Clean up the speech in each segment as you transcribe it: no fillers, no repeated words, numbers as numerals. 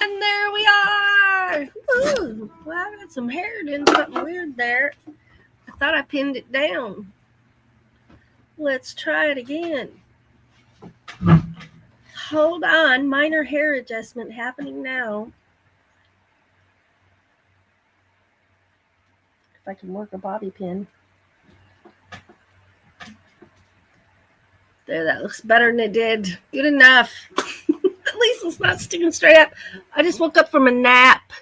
And there we are. Ooh, well, I got some hair doing something weird there. I thought I pinned it down. Let's try it again. Hold on. Minor hair adjustment happening now. If I can work a bobby pin. There, that looks better than it did. Good enough. At least it's not sticking straight up. I just woke up from a nap.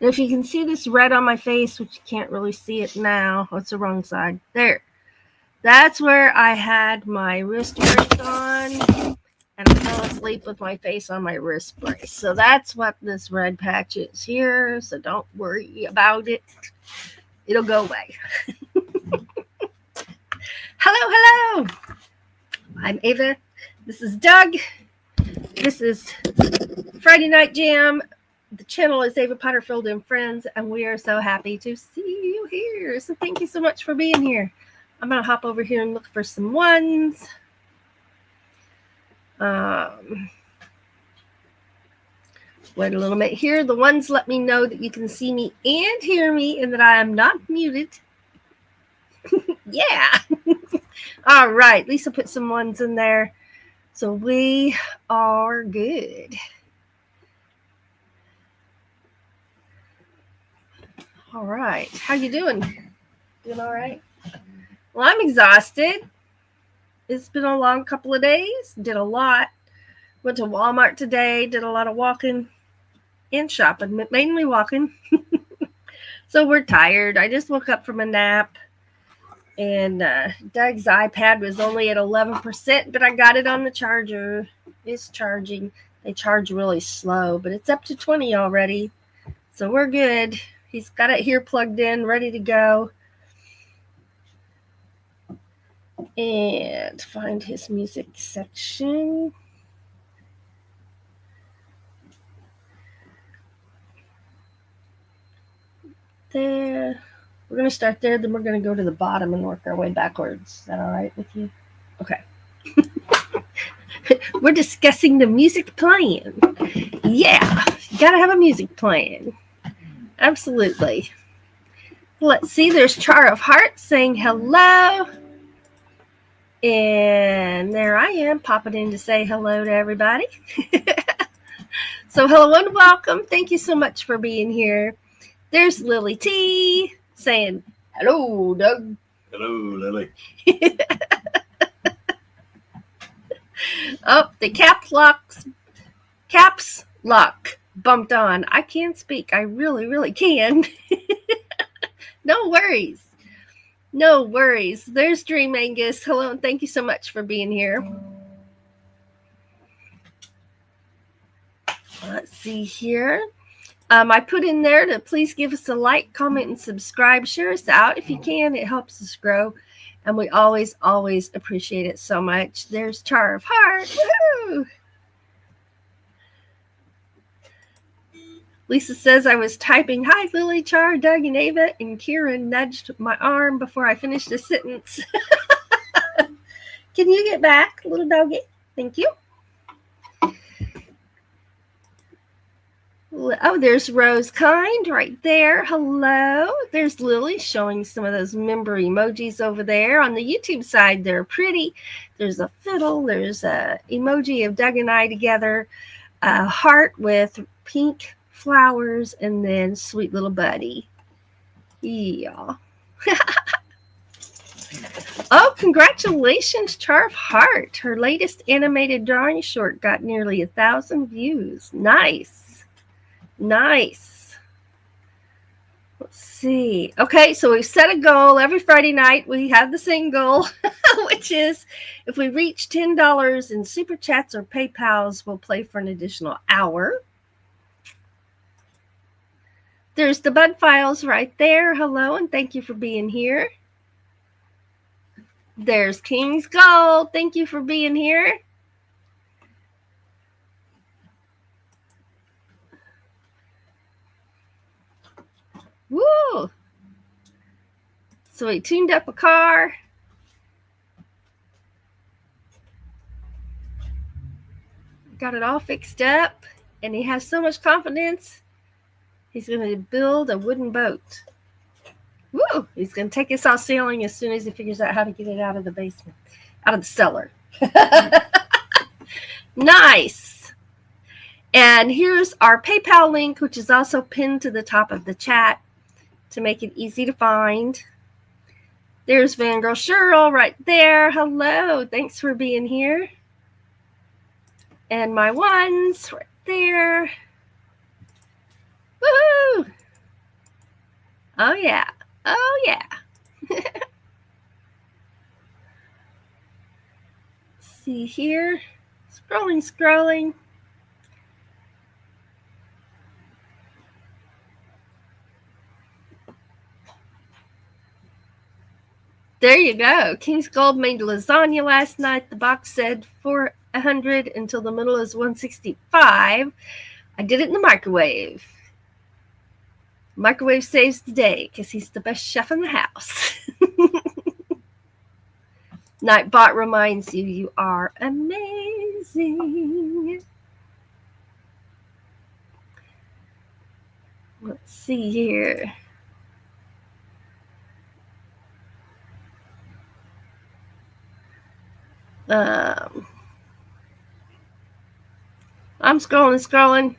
And if you can see this red on my face, which you can't really see it now. Oh, it's the wrong side. There. That's where I had my wrist brace on. And I fell asleep with my face on my wrist brace. So that's what this red patch is here. So don't worry about it. It'll go away. Hello. I'm Ava. This is Doug. This is Friday Night Jam. The channel is Ava Potterfield and Friends, and we are so happy to see you here. So thank you so much for being here. I'm going to hop over here and look for some ones. Wait a little bit here. The ones let me know that you can see me and hear me and that I am not muted. Yeah. All right. Lisa put some ones in there. So we are good. All right. How you doing? Doing all right? Well, I'm exhausted. It's been a long couple of days. Did a lot. Went to Walmart today. Did a lot of walking and shopping, mainly walking. So we're tired. I just woke up from a nap. And Doug's iPad was only at 11%, but I got it on the charger. It's charging. They charge really slow, but it's up to 20 already. So we're good. He's got it here plugged in, ready to go. And find his music section. There. We're going to start there, then we're going to go to the bottom and work our way backwards. Is that all right with you? Okay. We're discussing the music plan. Yeah, you got to have a music plan. Absolutely. Let's see, there's Char of Hearts saying hello. And there I am, popping in to say hello to everybody. So hello and welcome. Thank you so much for being here. There's Lily T saying, hello, Doug. Hello, Lily. Oh, the caps lock bumped on. I can't speak. I really can. No worries. No worries. There's Dream Angus. Hello, and thank you so much for being here. Let's see here. I put in there to please give us a like, comment, and subscribe. Share us out if you can. It helps us grow. And we always appreciate it so much. There's Char of Heart. Woo-hoo! Lisa says I was typing, hi, Lily, Char, Doug, and Ava, and Kira nudged my arm before I finished the sentence. Can you get back, little doggy? Thank you. Oh, there's Rose Kind right there. Hello. There's Lily showing some of those member emojis over there. On the YouTube side, they're pretty. There's a fiddle. There's a emoji of Doug and I together. A heart with pink flowers, and then sweet little buddy. Yeah. Oh, congratulations, Char of Heart. Her latest animated drawing short got nearly 1,000 views. Nice. Let's see. Okay, so we've set a goal. Every Friday night we have the same goal, which is if we reach $10 in Super Chats or PayPals, we'll play for an additional hour. There's the Bud Files right there. Hello, and thank you for being here. There's King's Gold. Thank you for being here. Woo! So we tuned up a car. Got it all fixed up. And he has so much confidence, he's going to build a wooden boat. Woo! He's going to take us all sailing as soon as he figures out how to get it out of the basement, out of the cellar. Nice. And here's our PayPal link, which is also pinned to the top of the chat to make it easy to find. There's Fangirl Cheryl right there. Hello. Thanks for being here. And my ones right there. Woohoo! Oh, yeah. Oh, yeah. See here. Scrolling. There you go. King's Gold made lasagna last night. The box said 400 until the middle is 165. I did it in the microwave. Microwave saves the day because he's the best chef in the house. Nightbot reminds you, you are amazing. Let's see here. I'm scrolling.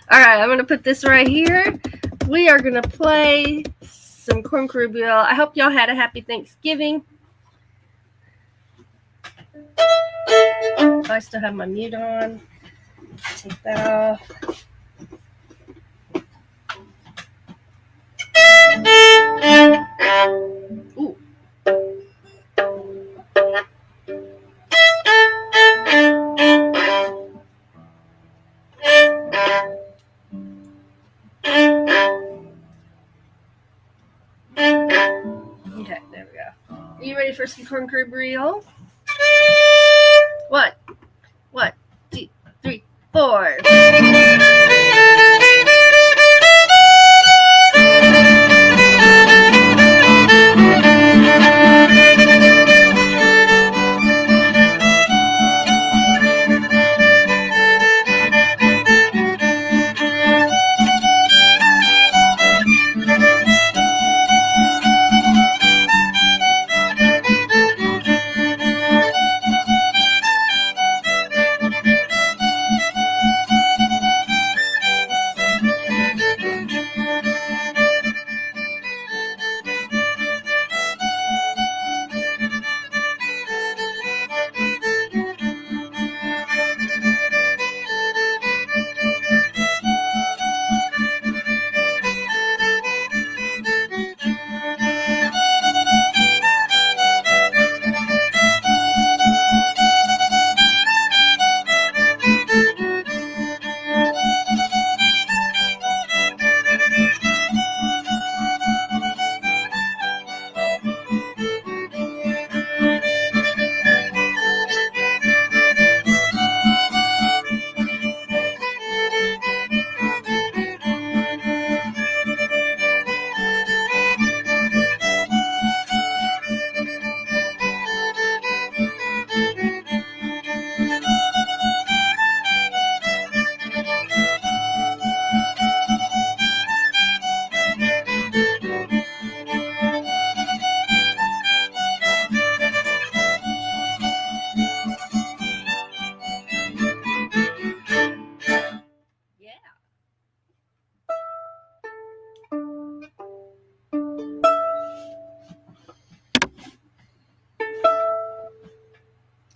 All right, I'm going to put this right here. We are going to play some corn cornmeal. I hope y'all had a happy Thanksgiving. I still have my mute on. Take that off. Ooh. Okay, there we go. Are you ready for some corn cornmeal? 1, 2, 3, 4.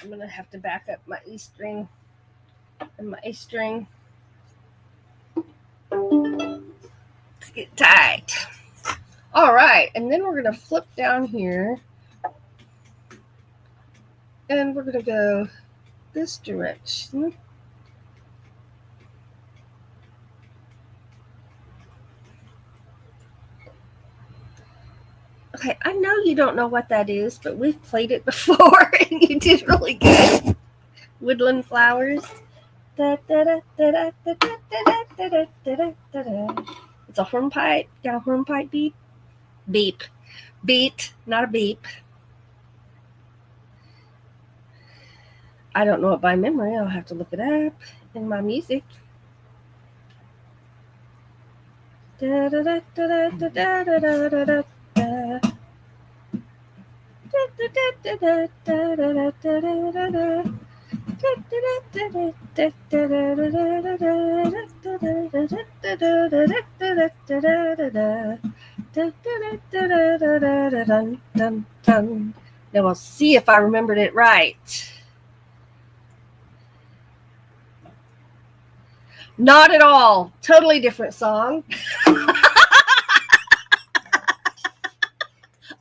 I'm going to have to back up my E string and my A string. Let's get tight. All right, and then we're going to flip down here and we're going to go this direction. Okay, I know you don't know what that is, but we've played it before and you did really good. Woodland Flowers. It's a hornpipe. Got a hornpipe beat? Beep. Beat, not a beep. I don't know it by memory. I'll have to look it up in my music. Now we'll see if I remembered it right. Not at all. Totally different song.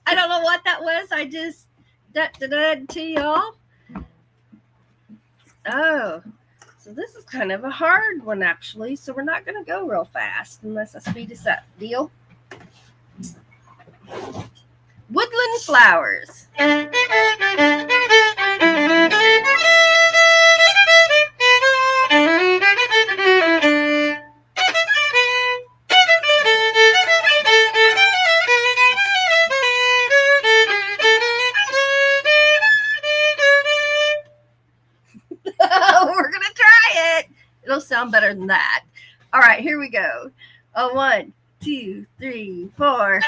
I don't know what that was. I just to y'all. Oh, so this is kind of a hard one actually. So we're not going to go real fast unless I speed us up. Deal? Woodland Flowers. We're going to try it. It'll sound better than that. All right, here we go. 1, 2, 3, 4.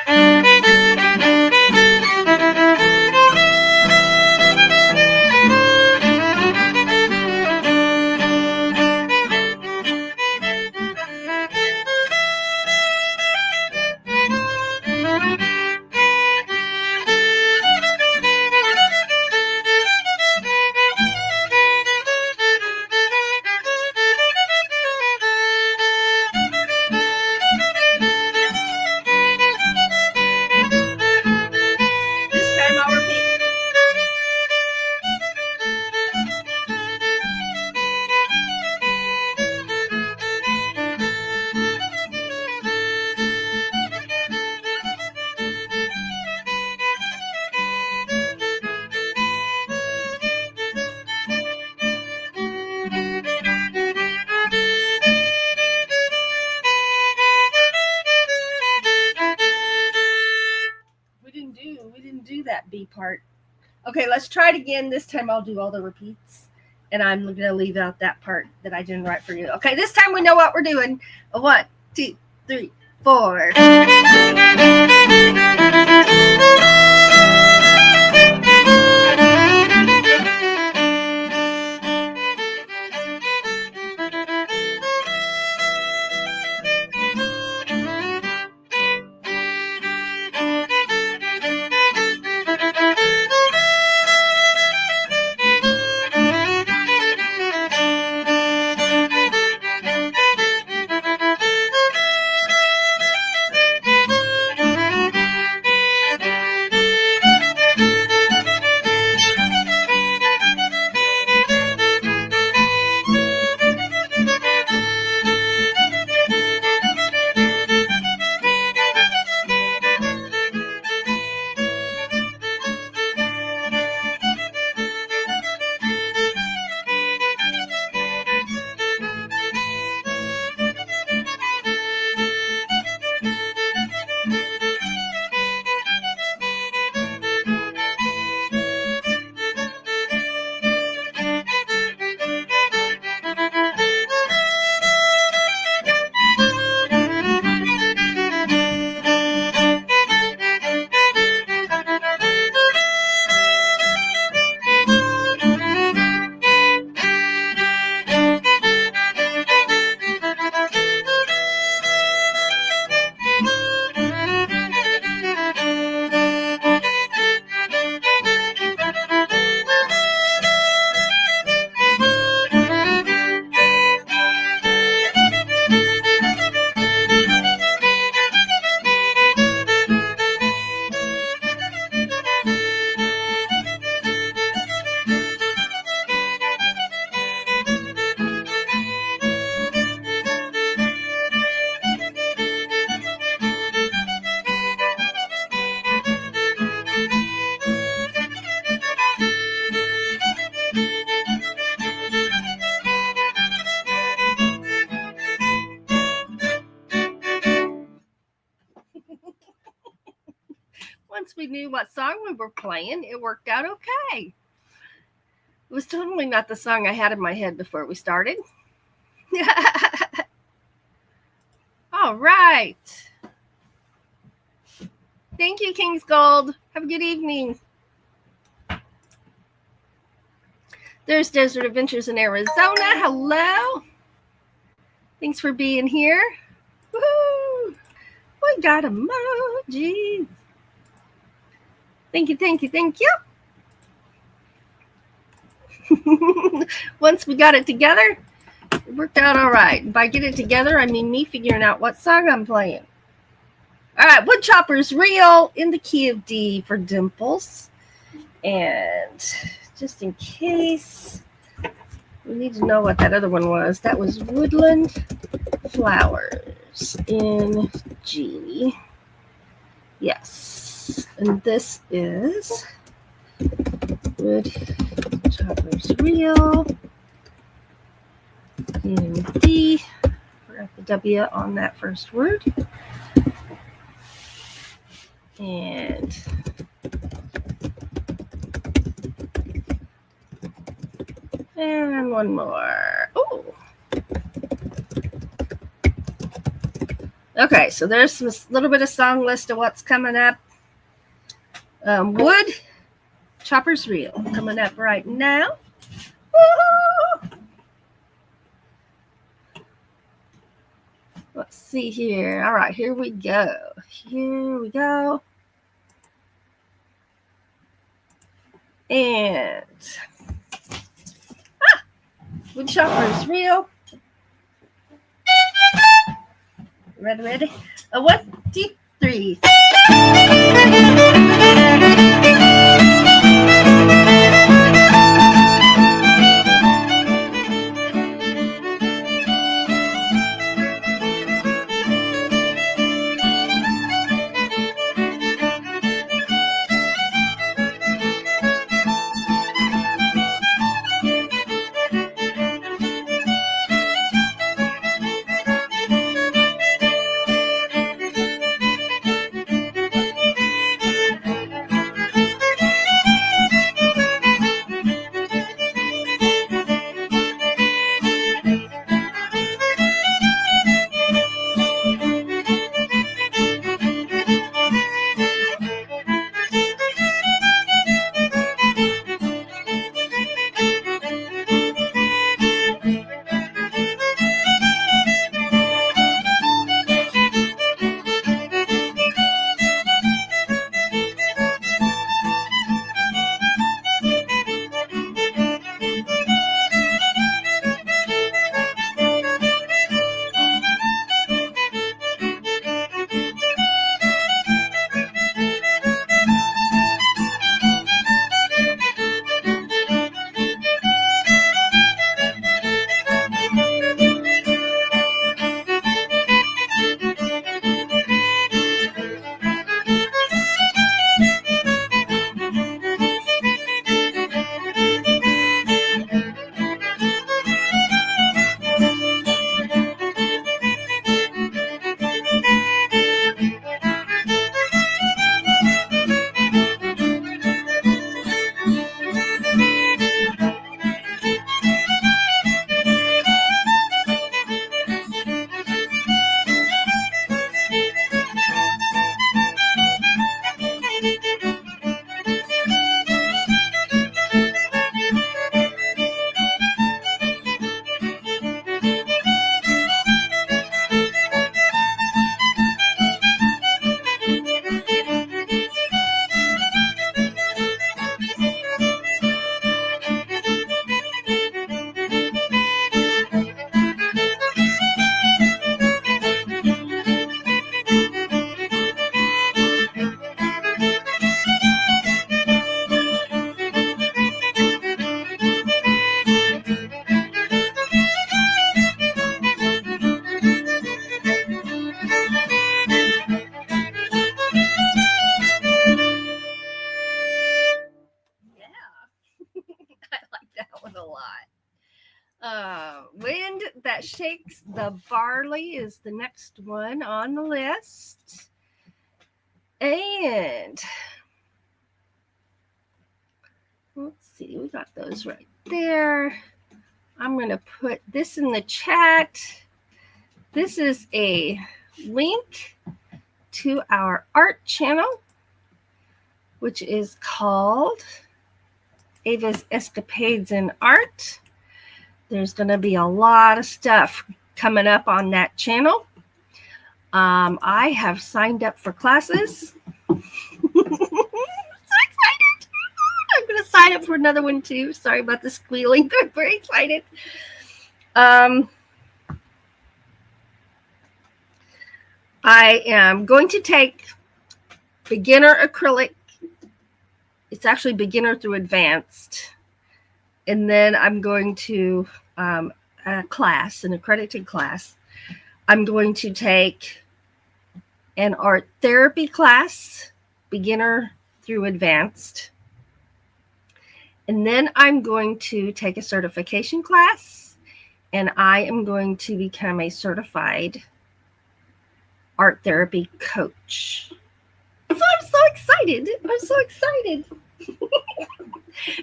We didn't do that B part. Okay, let's try it again. This time I'll do all the repeats. And I'm going to leave out that part that I didn't write for you. Okay, this time we know what we're doing. 1, 2, 3, 4. Once we knew what song we were playing, it worked out okay. It was totally not the song I had in my head before we started. All right. Thank you, King's Gold. Have a good evening. There's Desert Adventures in Arizona. Hello. Thanks for being here. Woohoo! We got emojis. Thank you, thank you, thank you. Once we got it together, it worked out all right. By get it together, I mean me figuring out what song I'm playing. All right, Woodchopper's Real in the key of D for Dimples. And just in case, we need to know what that other one was. That was Woodland Flowers in G. Yes. And this is Woodchopper's Real in D. Forgot the W on that first word. And one more. Oh. Okay, so there's a little bit of song list of what's coming up. Wood Chopper's Reel coming up right now. Woo-hoo! Let's see here. All right, here we go. Here we go. And Wood Chopper's Reel. Ready? 1, 2, 3. Wind That Shakes the Barley is the next one on the list. And Let's see, we got those right there. I'm going to put this in the chat. This is a link to our art channel, which is called Ava's Escapades in Art. There's going to be a lot of stuff coming up on that channel. I have signed up for classes. I'm so excited. I'm going to sign up for another one too. Sorry about the squealing. I'm very excited. I am going to take beginner acrylic. It's actually beginner through advanced. And then I'm going to a class, an accredited class. I'm going to take an art therapy class, beginner through advanced. And then I'm going to take a certification class, and I am going to become a certified art therapy coach. So I'm so excited. I'm so excited.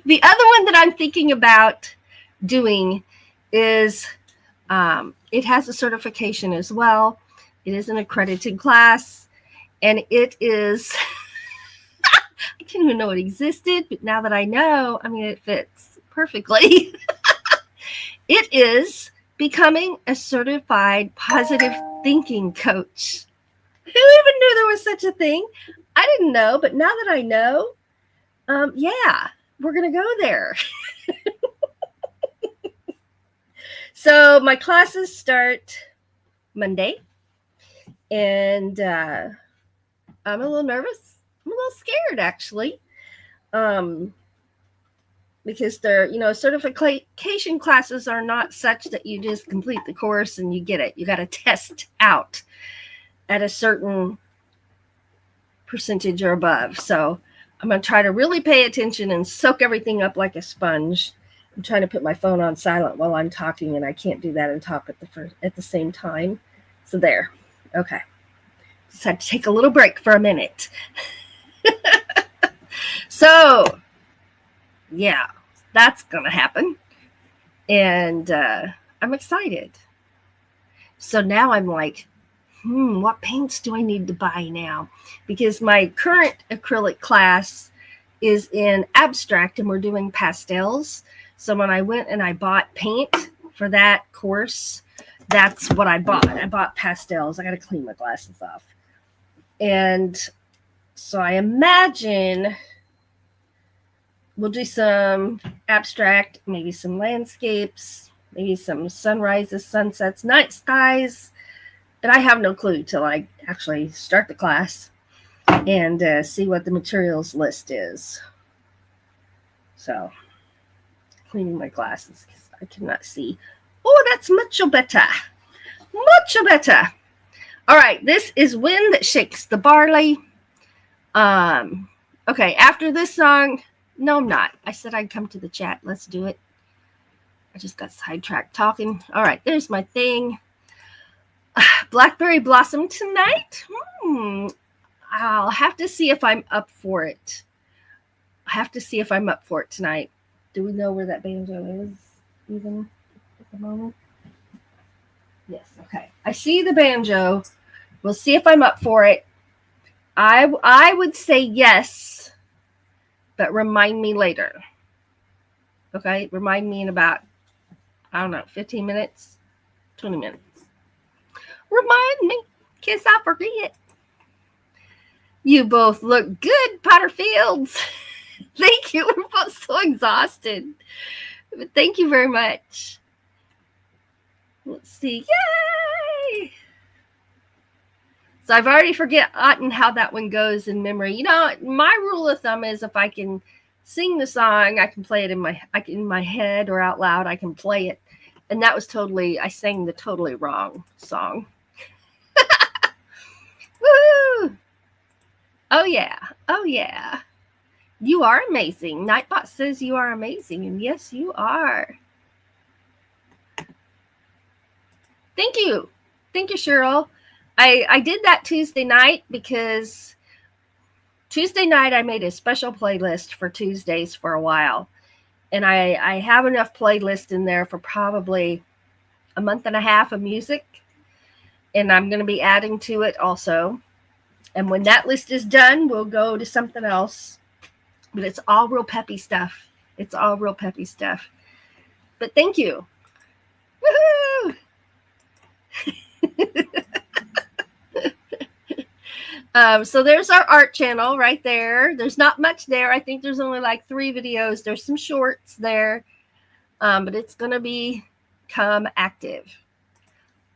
The other one that I'm thinking about doing is it has a certification as well. It is an accredited class, and it is, I didn't even know it existed, but now that I know, I mean, it fits perfectly. It is becoming a certified positive thinking coach. Who even knew there was such a thing? I didn't know, but now that I know, yeah, we're going to go there. So my classes start Monday, and I'm a little nervous. I'm a little scared, actually, because they're, certification classes are not such that you just complete the course and you get it. You got to test out at a certain percentage or above. So I'm going to try to really pay attention and soak everything up like a sponge. I'm trying to put my phone on silent while I'm talking, and I can't do that and talk at the same time. So there. Okay. Just had to take a little break for a minute. So, yeah, that's going to happen. And I'm excited. So now I'm like, what paints do I need to buy now? Because my current acrylic class is in abstract, and we're doing pastels. So when I went and I bought paint for that course, that's what I bought. I bought pastels. I got to clean my glasses off. And so I imagine we'll do some abstract, maybe some landscapes, maybe some sunrises, sunsets, night skies. But I have no clue till I actually start the class and see what the materials list is. So, cleaning my glasses because I cannot see. Oh, that's much better. Much better. All right, this is Wind That Shakes the Barley. Okay, after this song, no, I'm not. I said I'd come to the chat. Let's do it. I just got sidetracked talking. All right, there's my thing. Blackberry Blossom tonight? I'll have to see if I'm up for it. Tonight. Do we know where that banjo is even at the moment? Yes, okay. I see the banjo. We'll see if I'm up for it. I would say yes, but remind me later. Okay? Remind me in about, 15 minutes, 20 minutes. Remind me, kiss I forget. You both look good, Potterfields. Thank you. We're both so exhausted. But thank you very much. Let's see. Yay! So I've already forgotten how that one goes in memory. My rule of thumb is if I can sing the song, I can play it in my head or out loud. I can play it. And that was I sang the totally wrong song. Woo! Oh, yeah. Oh, yeah. You are amazing. Nightbot says you are amazing. And yes, you are. Thank you. Thank you, Cheryl. I did that Tuesday night because Tuesday night, I made a special playlist for Tuesdays for a while. And I have enough playlist in there for probably a month and a half of music. And I'm going to be adding to it also. And when that list is done, we'll go to something else. But it's all real peppy stuff. It's all real peppy stuff. But thank you. Woohoo! So there's our art channel right there. There's not much there. I think there's only like 3 videos. There's some shorts there. But it's going to become active.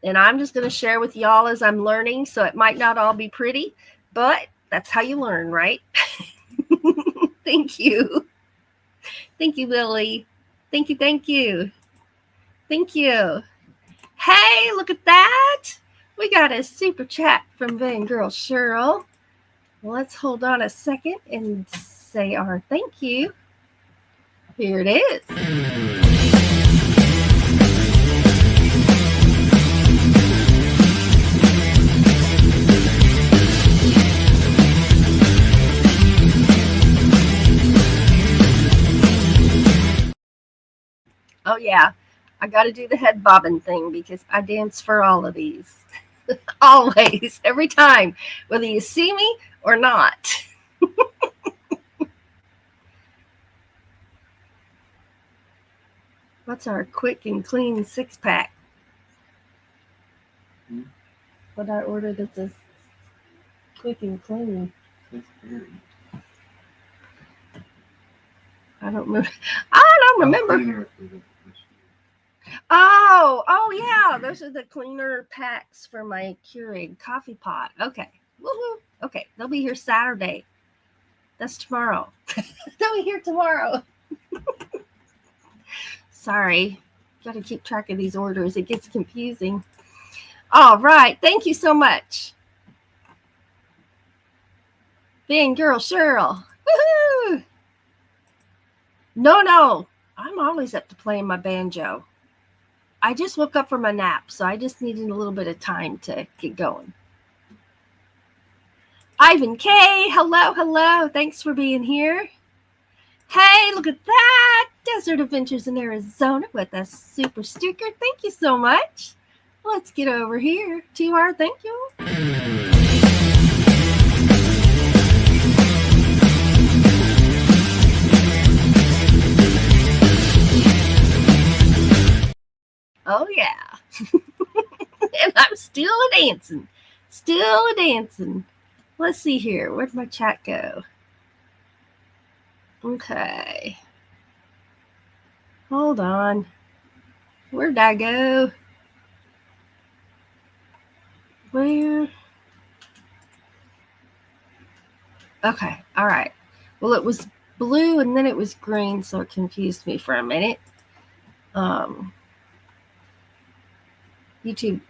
And I'm just going to share with y'all as I'm learning. So it might not all be pretty, but that's how you learn, right? Thank you. Thank you, Lily. Thank you. Thank you. Thank you. Hey, look at that. We got a super chat from Van Girl Cheryl. Let's hold on a second and say our thank you. Here it is. Oh, yeah. I got to do the head bobbing thing because I dance for all of these. Always, every time, whether you see me or not. What's our quick and clean 6-pack? What I ordered that's a quick and clean. I don't remember. I don't remember. Oh, yeah. Those are the cleaner packs for my Keurig coffee pot. Okay. Woohoo. Okay. They'll be here Saturday. That's tomorrow. They'll be here tomorrow. Sorry. Got to keep track of these orders. It gets confusing. All right. Thank you so much. Being Girl Cheryl. Woohoo. No. I'm always up to playing my banjo. I just woke up from a nap, so I just needed a little bit of time to get going. Ivan K, hello. Thanks for being here. Hey, look at that. Desert Adventures in Arizona with a super sticker. Thank you so much. Let's get over here to our thank you. Oh, yeah. And I'm still a-dancing. Let's see here. Where'd my chat go? Okay. Hold on. Where'd I go? Where? Okay. All right. Well, it was blue and then it was green, so it confused me for a minute. YouTube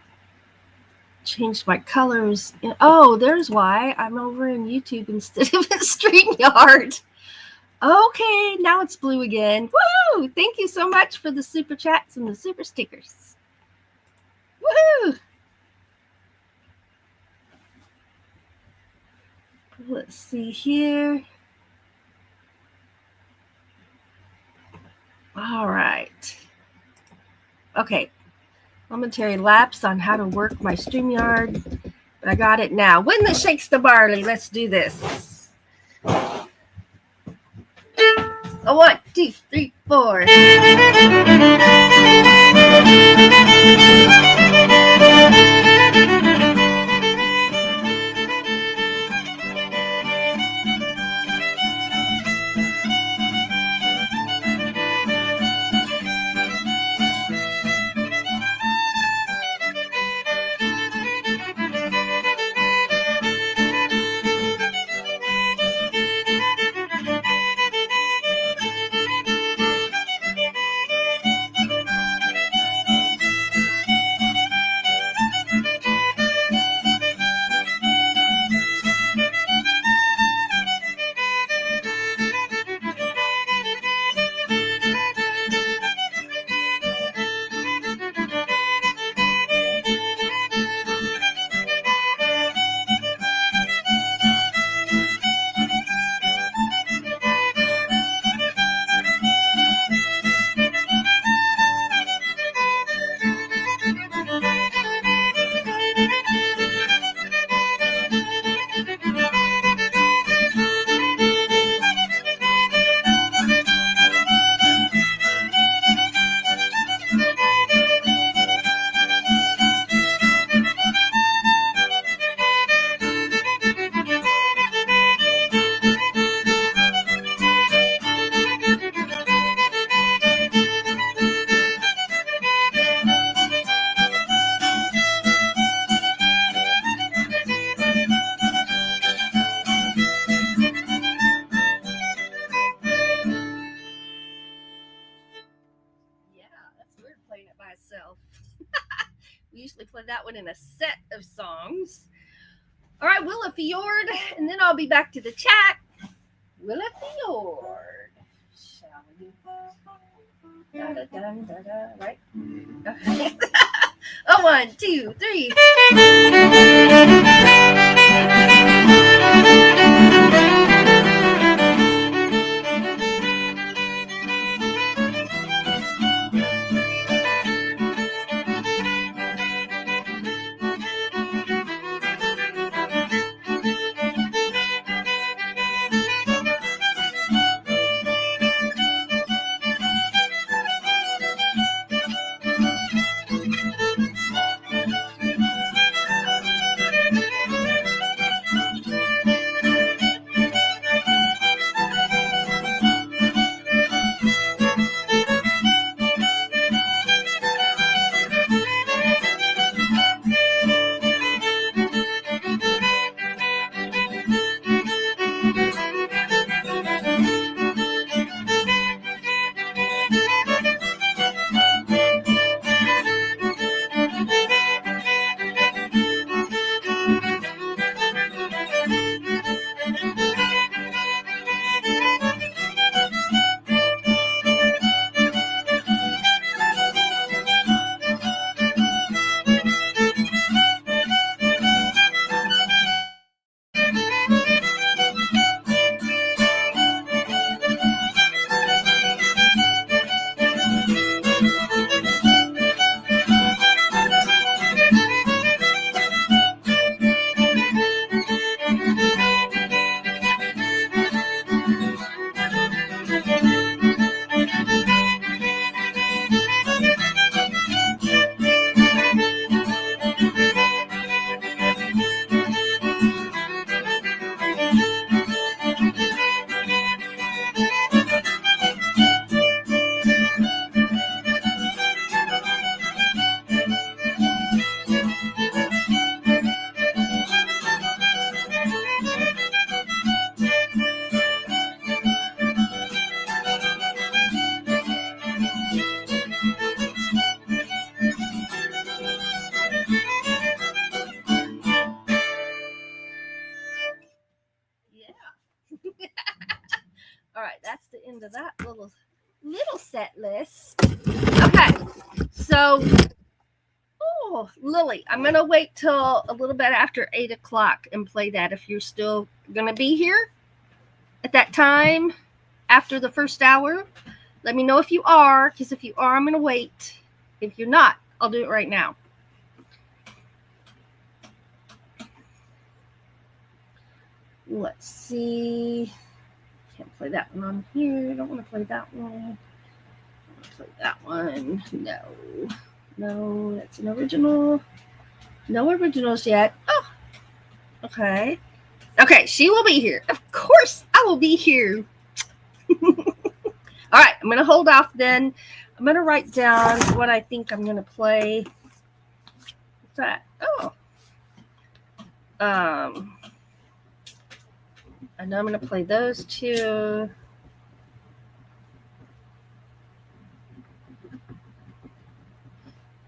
changed my colors. Oh, there's why I'm over in YouTube instead of in StreamYard. Okay, now it's blue again. Woo! Thank you so much for the super chats and the super stickers. Woohoo! Let's see here. All right. Okay. Momentary lapse on how to work my StreamYard. But I got it now. Wind that shakes the barley. Let's do this. A 1, 2, 3, 4. playing it by itself. We usually play that one in a set of songs. All right, Willa Fjord, and then I'll be back to the chat. Willa Fjord. Shall we? Da, da, da, da, da, right? Okay. Oh, 1, 2, 3. All right, that's the end of that little set list. Okay, so Lily, I'm gonna wait till a little bit after 8:00 and play that. If you're still gonna be here at that time after the first hour, let me know if you are, because if you are, I'm gonna wait. If you're not, I'll do it right now. Let's see. Can't play that one on here. I don't want to play that one. I want to play that one. No, that's an original. No originals yet. Oh, okay. Okay, she will be here. Of course, I will be here. All right, I'm going to hold off then. I'm going to write down what I think I'm going to play. What's that? Oh. I know I'm going to play those two.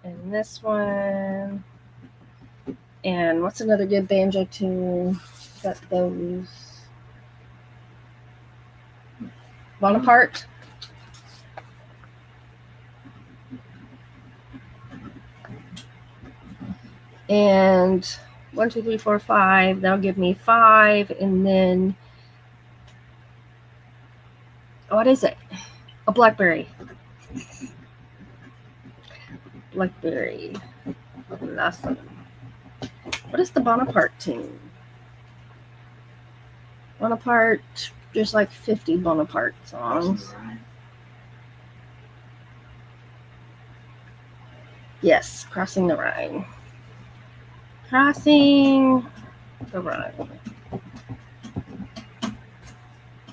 And this one. And what's another good banjo tune? Got those. Bonaparte. And 1, 2, 3, 4, 5. That'll give me 5. And then, what is it? A blackberry. Blackberry. Last one. What is the Bonaparte tune? Bonaparte, there's like 50 Bonaparte songs. Yes, Crossing the Rhine. Crossing the Rhine.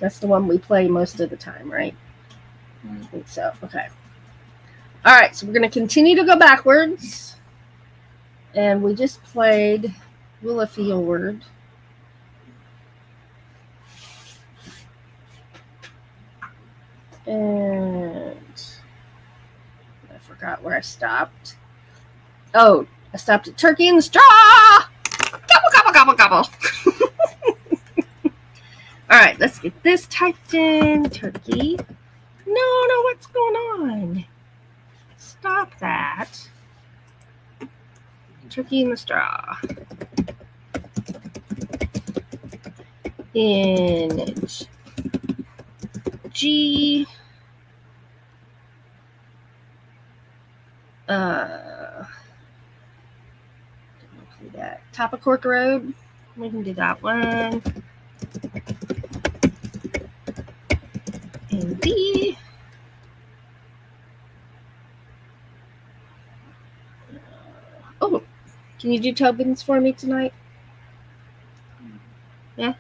That's the one we play most of the time, right? I think so. Okay. All right, so we're going to continue to go backwards. And we just played Willa Fjord. And forgot where I stopped. Oh, I stopped at turkey in the straw. Gobble, gobble, gobble, gobble. All right, let's get this typed in. Turkey. No, what's going on? Stop that. Turkey in the straw. In G. That Top of Cork Road. We can do that one. And D. Oh, can you do Tobin's for me tonight? Yeah?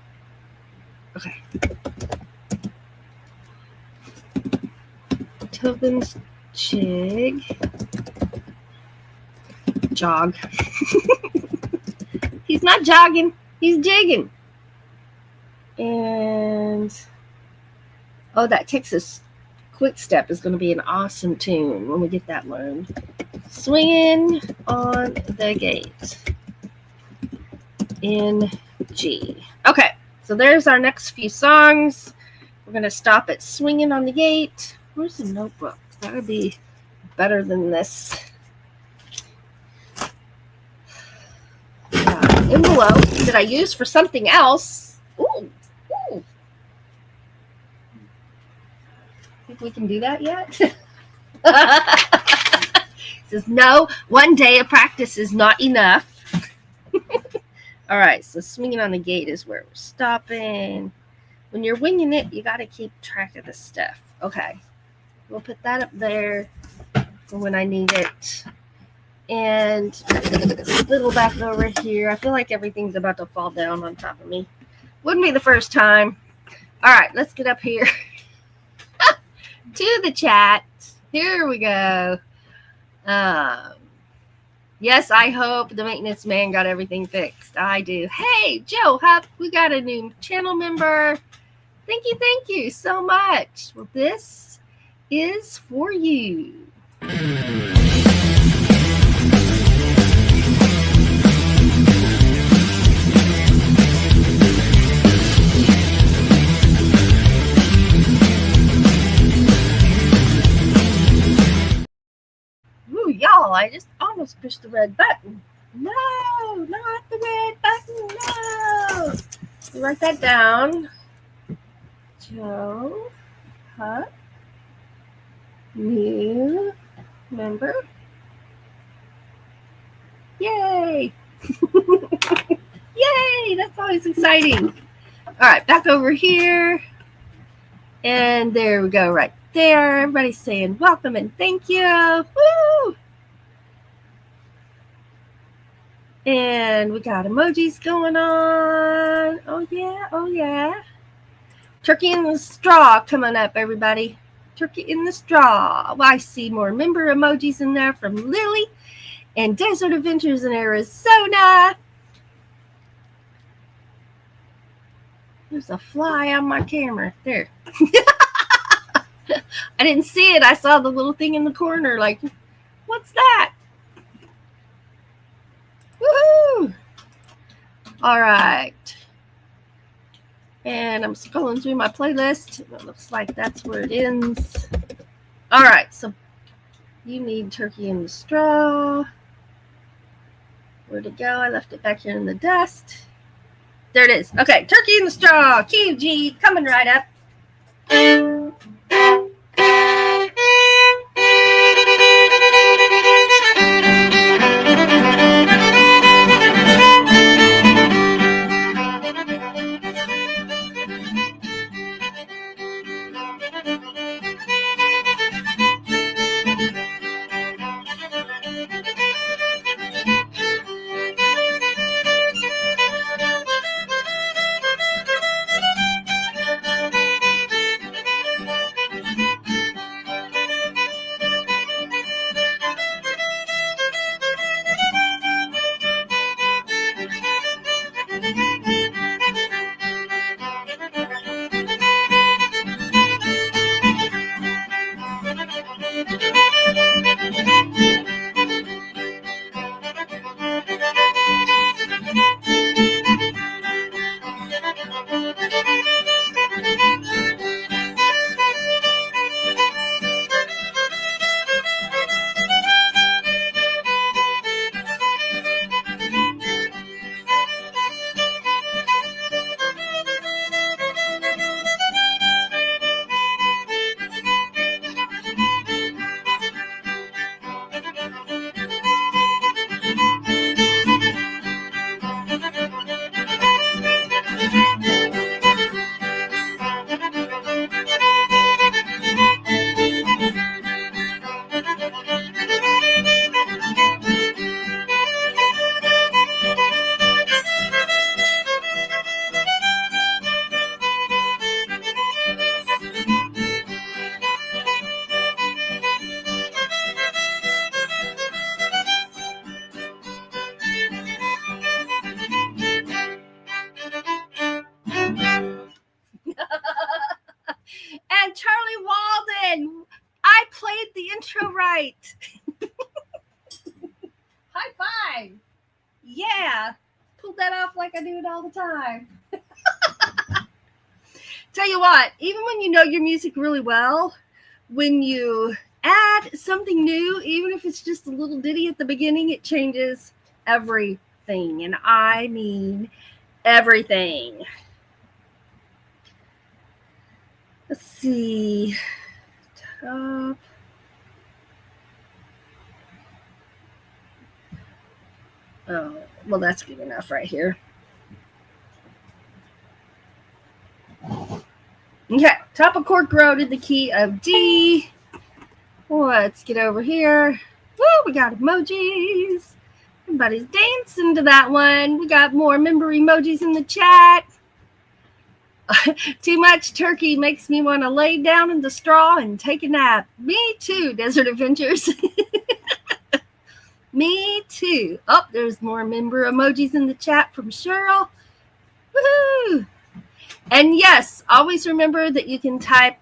Okay. Tobin's Chig. Jog. He's not jogging. He's jigging. And that Texas Quick Step is going to be an awesome tune when we get that learned. Swinging on the Gate in G. Okay, so there's our next few songs. We're going to stop at Swinging on the Gate. Where's the notebook? That would be better than this. Envelope that I used for something else. Ooh. Think we can do that yet? Says no, one day of practice is not enough. All right, so Swinging on the Gate is where we're stopping. When you're winging it, you got to keep track of the stuff. Okay, we'll put that up there for when I need it. And a little back over here. I feel like everything's about to fall down on top of me. Wouldn't be the first time. All right, let's get up here to the chat. Here we go. Yes, I hope the maintenance man got everything fixed. I do. Hey, Joe Huff, we got a new channel member. Thank you so much. Well, this is for you. Y'all, I just almost pushed the red button. No, not the red button. No. Write that down. Joe Huff, new member. Yay! Yay! That's always exciting. All right, back over here. And there we go, right there. Everybody's saying welcome and thank you. Woo! And we got emojis going on. Oh, yeah. Turkey in the straw coming up, everybody. Turkey in the straw. Well, I see more member emojis in there from Lily and Desert Adventures in Arizona. There's a fly on my camera. There. I didn't see it. I saw the little thing in the corner like, what's that? Woohoo! All right. And I'm scrolling through my playlist. It looks like that's where it ends. All right. So you need Turkey in the Straw. Where'd it go? I left it back here in the dust. There it is. Okay. Turkey in the Straw. QG coming right up. did the intro right. High five. Yeah. Pulled that off like I do it all the time. Tell you what, even when you know your music really well, when you add something new, even if it's just a little ditty at the beginning, it changes everything. And I mean everything. Let's see. Top. Oh, well, that's good enough right here. Okay, top of Cork Road in the key of D. Let's get over here. Woo, we got emojis. Everybody's dancing to that one. We got more member emojis in the chat. Too much turkey makes me want to lay down in the straw and take a nap. Me too, Desert Adventures. Me too. Oh, there's more member emojis in the chat from Cheryl. Woohoo! And yes, always remember that you can type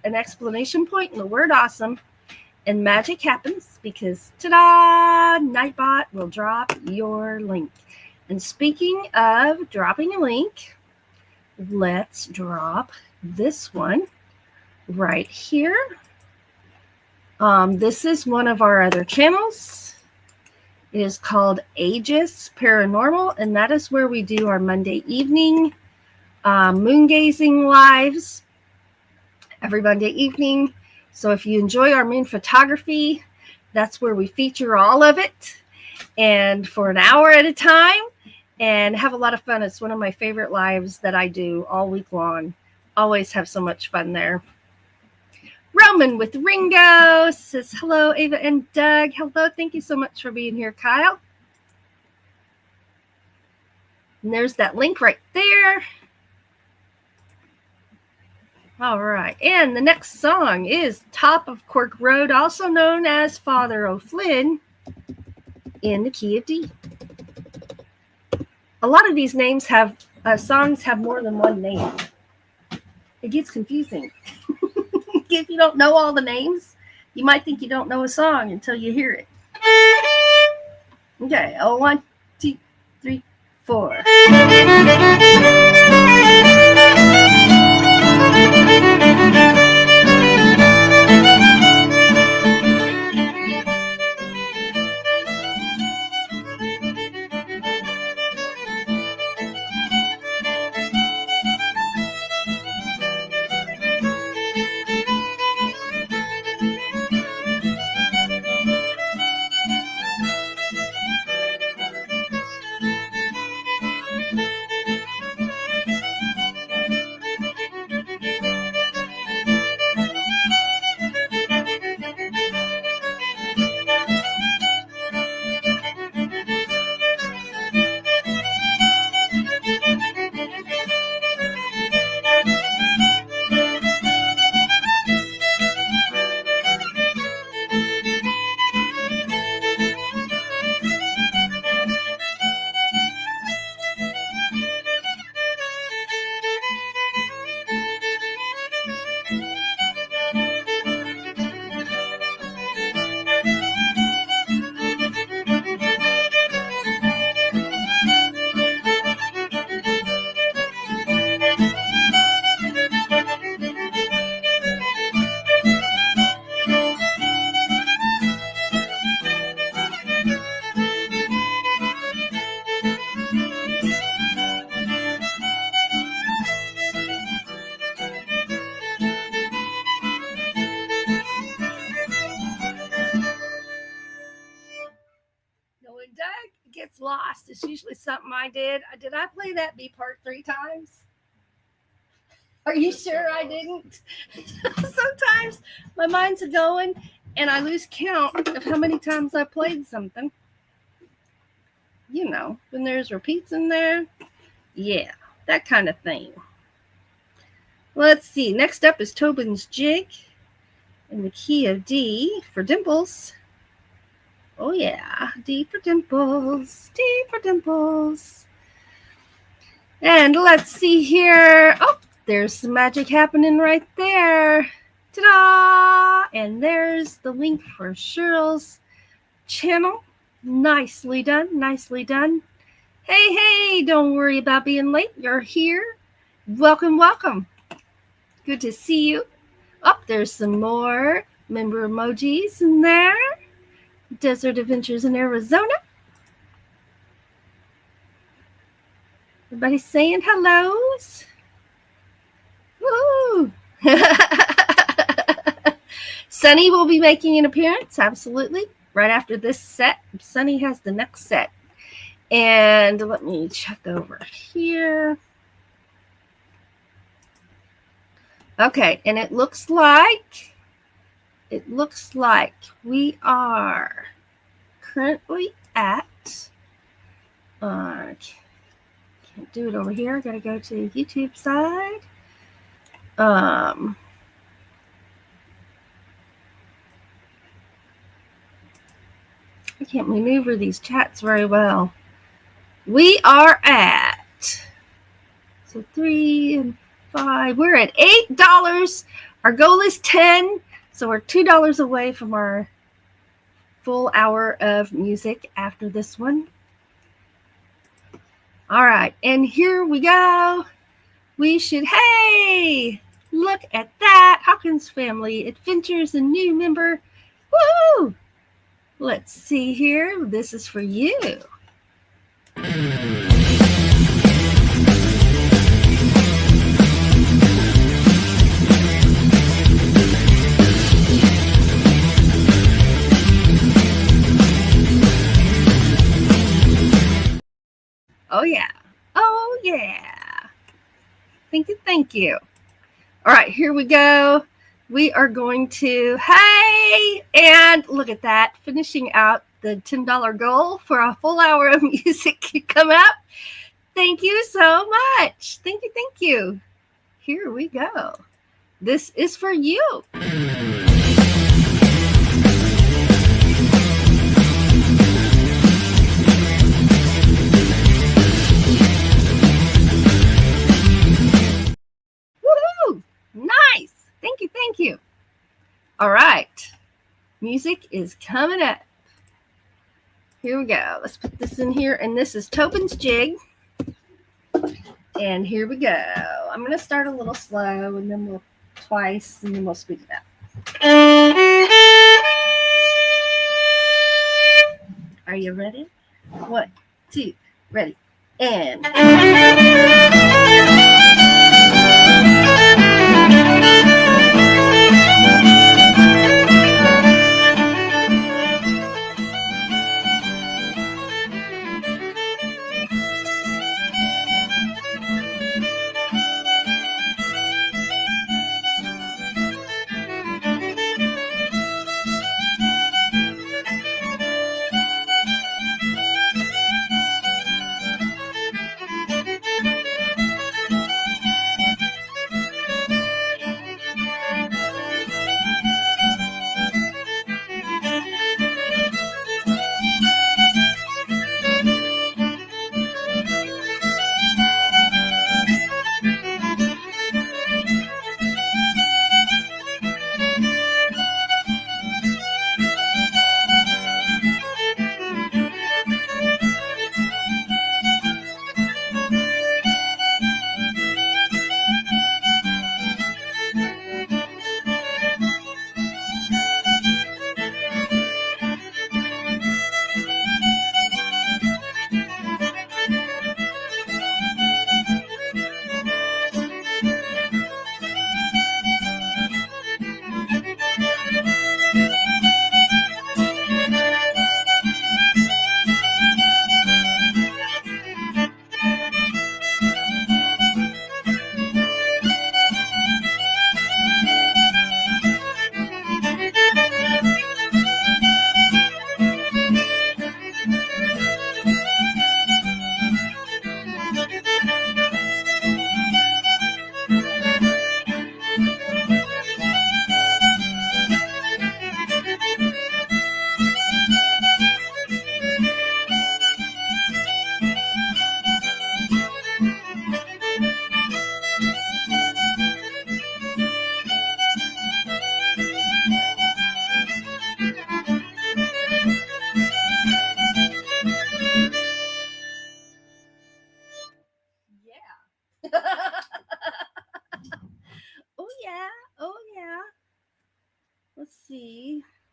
an exclamation point in the word awesome and magic happens because, ta-da, Nightbot will drop your link. And speaking of dropping a link, let's drop this one right here. This is one of our other channels. It is called Aegis Paranormal, and that is where we do our Monday evening moon gazing lives every Monday evening. So if you enjoy our moon photography, that's where we feature all of it, and for an hour at a time, and have a lot of fun. It's one of my favorite lives that I do all week long. Always have so much fun there. Roman with Ringo says, hello, Ava and Doug. Hello, thank you so much for being here, Kyle. And there's that link right there. All right, and the next song is Top of Cork Road, also known as Father O'Flynn, in the key of D. A lot of these names have, songs have more than one name. It gets confusing. If you don't know all the names, you might think you don't know a song until you hear it. Okay, 1, 2, 3, 4. When Doug gets lost, it's usually something I did. Did I play that B part 3 times? Are you sure I didn't? Sometimes my mind's going and I lose count of how many times I played something. You know, when there's repeats in there. Yeah, that kind of thing. Let's see. Next up is Tobin's Jig in the key of D for Dimples. Oh, yeah. D for Dimples. D for Dimples. And let's see here. Oh, there's some magic happening right there. Ta-da! And there's the link for Cheryl's channel. Nicely done. Nicely done. Hey, don't worry about being late. You're here. Welcome, welcome. Good to see you. Oh, there's some more member emojis in there. Desert Adventures in Arizona. Everybody saying hellos. Woo! Sunny will be making an appearance, absolutely, right after this set. Sunny has the next set. And let me check over here. Okay, and it looks like we are currently at can't do it over here. I gotta go to YouTube side. I can't maneuver these chats very well. We are at 3 and 5. We're at $8. Our goal is 10, so we're $2 away from our full hour of music after this one. All right, and here we go. We should, hey, look at that. Hawkins Family Adventures, a new member. Woo! Let's see here. This is for you. Oh, yeah. Oh, yeah. Thank you. All right, here we go. We are going to, hey, and look at that, finishing out the $10 goal for a full hour of music come up. Thank you so much. Thank you. Here we go. This is for you. Woohoo! Nice. Thank you. All right. Music is coming up. Here we go. Let's put this in here. And this is Tobin's Jig. And here we go. I'm going to start a little slow and then we'll twice and then we'll speed it up. Are you ready? 1, 2, ready. And...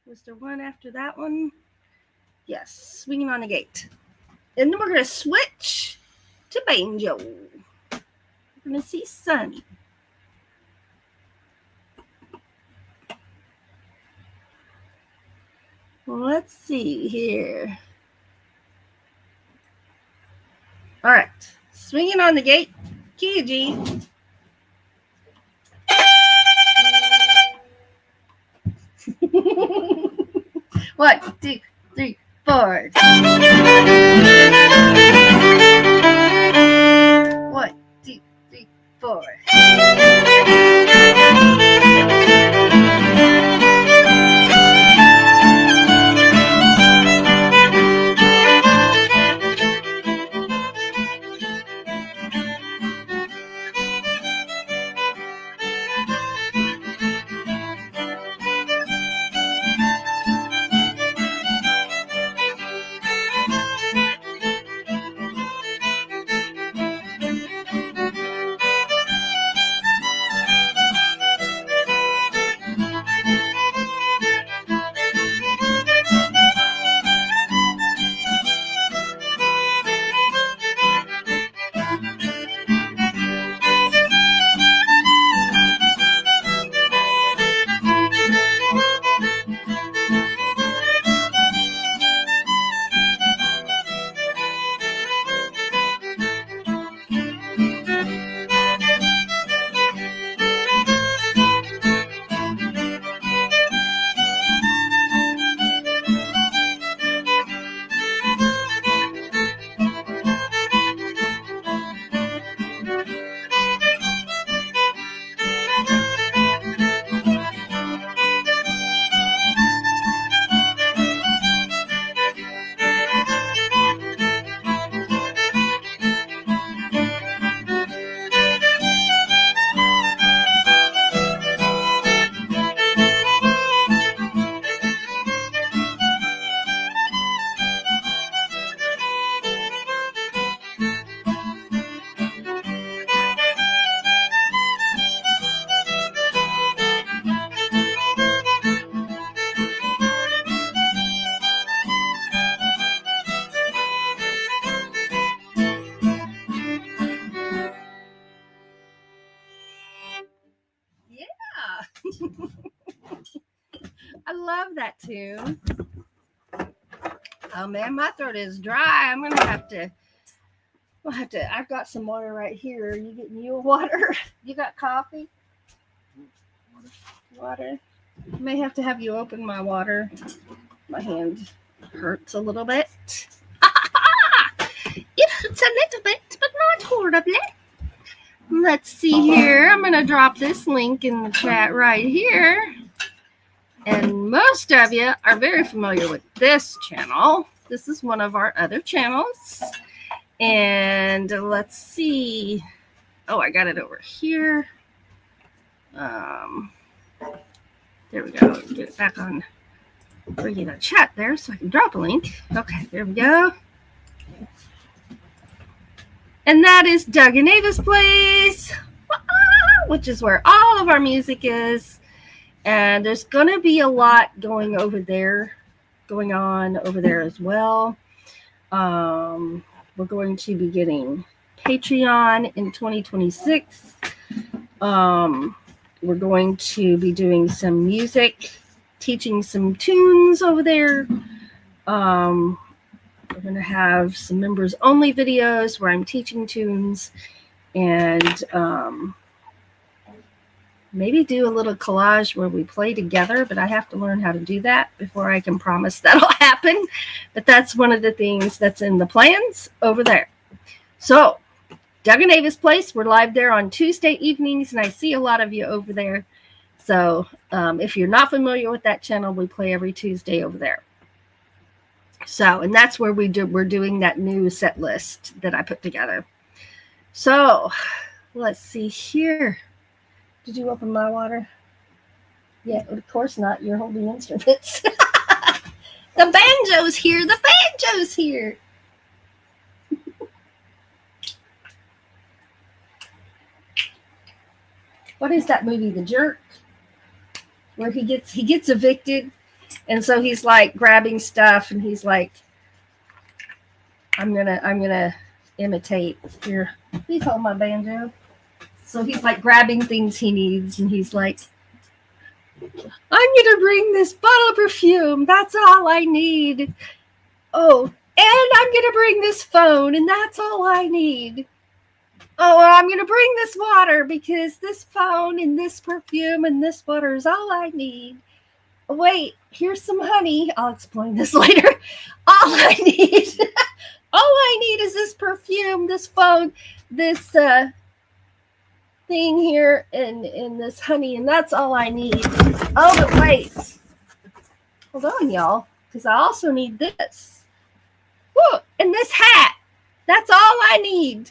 Was there one after that one? Yes, Swinging on the Gate. And then we're going to switch to banjo. We're going to see Sunny. Let's see here. All right. Swinging on the Gate. Key G. 1, 2, 3, 4. 1, 2, 3, 4. I love that tune. Oh man, my throat is dry. I'm gonna have to. I've got some water right here. Are you getting you a water? You got coffee? Water. I may have to have you open my water. My hand hurts a little bit. It hurts a little bit, but not horribly. Let's see here. I'm gonna drop this link in the chat right here. And most of you are very familiar with this channel. This is one of our other channels. And let's see. Oh, I got it over here. There we go. Get it back on regular chat there so I can drop a link. Okay, there we go. And that is Doug and Ava's Place, which is where all of our music is. And there's going to be a lot going on over there as well. We're going to be getting Patreon in 2026. We're going to be doing some music, teaching some tunes over there. We're going to have some members only videos where I'm teaching tunes and maybe do a little collage where we play together, but I have to learn how to do that before I can promise that'll happen. But that's one of the things that's in the plans over there. So, Doug and Ava's Place, we're live there on Tuesday evenings, and I see a lot of you over there. So, if you're not familiar with that channel, we play every Tuesday over there. So, and that's where we're doing that new set list that I put together. So, let's see here. Did you open my water? Yeah, of course not. You're holding instruments. The banjo's here. The banjo's here. What is that movie, The Jerk? Where he gets evicted And so he's like grabbing stuff, and he's like, I'm gonna imitate here. Please hold my banjo. So he's like grabbing things he needs, and he's like, I'm gonna bring this bottle of perfume. That's all I need. Oh, and I'm gonna bring this phone, and that's all I need. Oh, I'm gonna bring this water because this phone and this perfume and this water is all I need. Wait, here's some honey. I'll explain this later. All I need, all I need is this perfume, this phone, this thing here, and this honey, and that's all I need. Oh, but wait, hold on, y'all, because I also need this. Whoa, and this hat. That's all I need.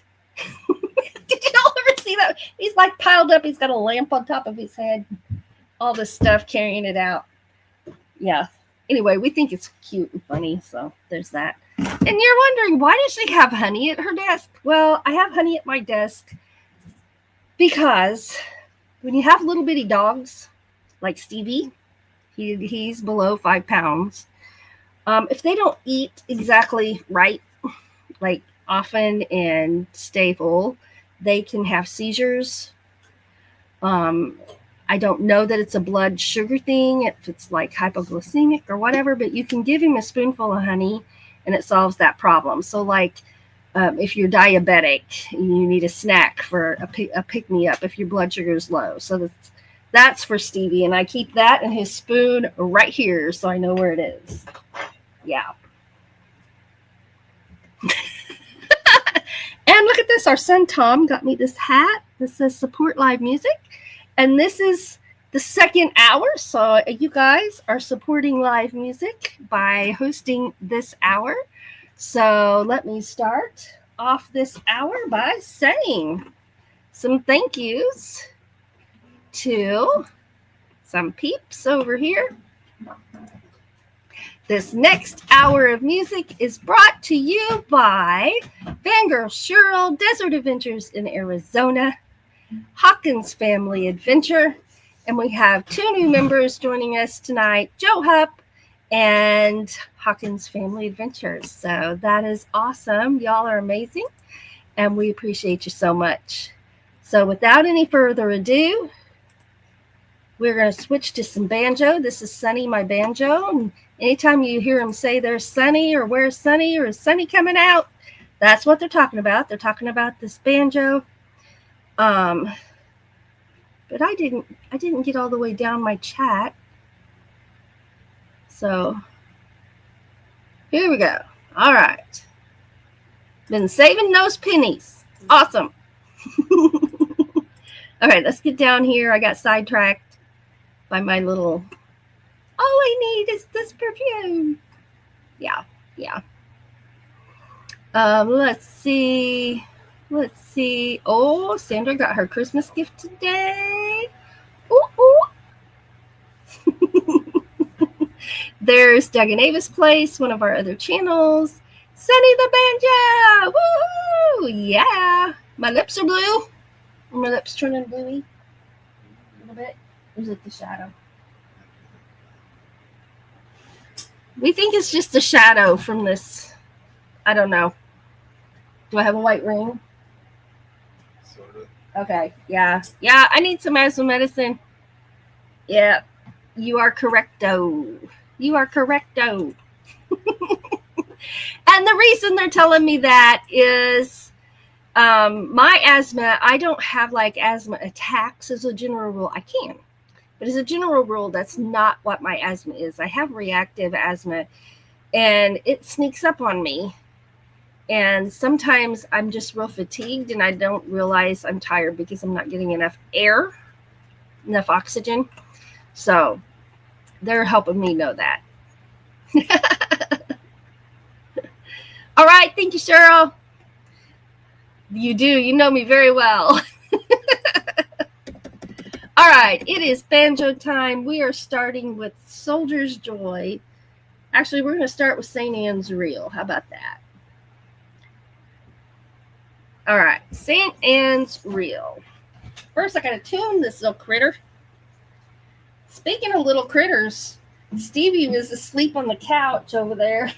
Did y'all ever see that? He's like piled up. He's got a lamp on top of his head. All this stuff carrying it out. Yeah. Anyway, we think it's cute and funny, so there's that. And you're wondering, why does she have honey at her desk? Well, I have honey at my desk because when you have little bitty dogs like Stevie, he's below 5 pounds. If they don't eat exactly right, like often and stay full, they can have seizures. I don't know that it's a blood sugar thing, if it's like hypoglycemic or whatever, but you can give him a spoonful of honey and it solves that problem. So like if you're diabetic, you need a snack for a pick-me-up if your blood sugar is low. So that's for Stevie, and I keep that and his spoon right here so I know where it is. Yeah. And look at this. Our son Tom got me this hat. This says support live music. And this is the second hour. So you guys are supporting live music by hosting this hour. So let me start off this hour by saying some thank yous to some peeps over here. This next hour of music is brought to you by Fangirl Cheryl, Desert Adventures in Arizona, Hawkins Family Adventure, and we have 2 new members joining us tonight, Joe Hupp and Hawkins Family Adventures. So that is awesome. Y'all are amazing, and we appreciate you so much. So without any further ado, we're going to switch to some banjo. This is Sunny, my banjo. And anytime you hear them say there's Sunny or where's Sunny or is Sunny coming out, that's what they're talking about. They're talking about this banjo. But I didn't get all the way down my chat. So here we go. All right. Been saving those pennies. Awesome. All right, let's get down here. I got sidetracked by my little, all I need is this perfume. Yeah. Let's see. Oh, Sandra got her Christmas gift today. Ooh. There's Doug and Ava's Place, one of our other channels. Sunny the banjo. Woohoo! Yeah. My lips are blue. My lips turning bluey a little bit. Or is it the shadow? We think it's just a shadow from this. I don't know. Do I have a white ring? Sort of. Okay. Yeah. I need some asthma medicine. Yeah. You are correcto. And the reason they're telling me that is my asthma, I don't have like asthma attacks as a general rule. I can. But as a general rule, that's not what my asthma is. I have reactive asthma, and it sneaks up on me. And sometimes I'm just real fatigued, and I don't realize I'm tired because I'm not getting enough air, enough oxygen. So they're helping me know that. All right. Thank you, Cheryl. You do. You know me very well. All right. It is banjo time. We are starting with Soldier's Joy. Actually, we're going to start with St. Anne's Reel. How about that? All right. St. Anne's Reel. First, I got to tune this little critter. Speaking of little critters, Stevie was asleep on the couch over there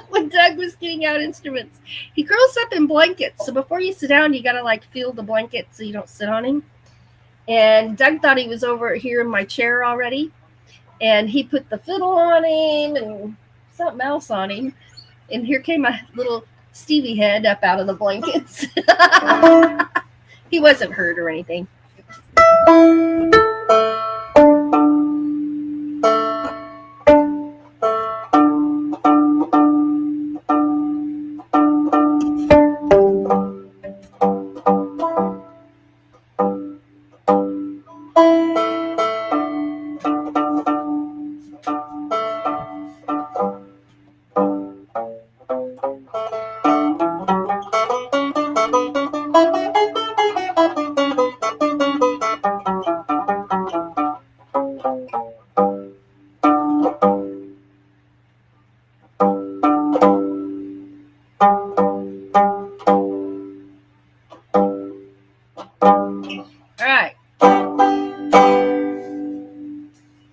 when Doug was getting out instruments. He curls up in blankets, so before you sit down, you gotta like feel the blanket so you don't sit on him. And Doug thought he was over here in my chair already, and he put the fiddle on him and something else on him. And here came my little Stevie head up out of the blankets. He wasn't hurt or anything. Alright.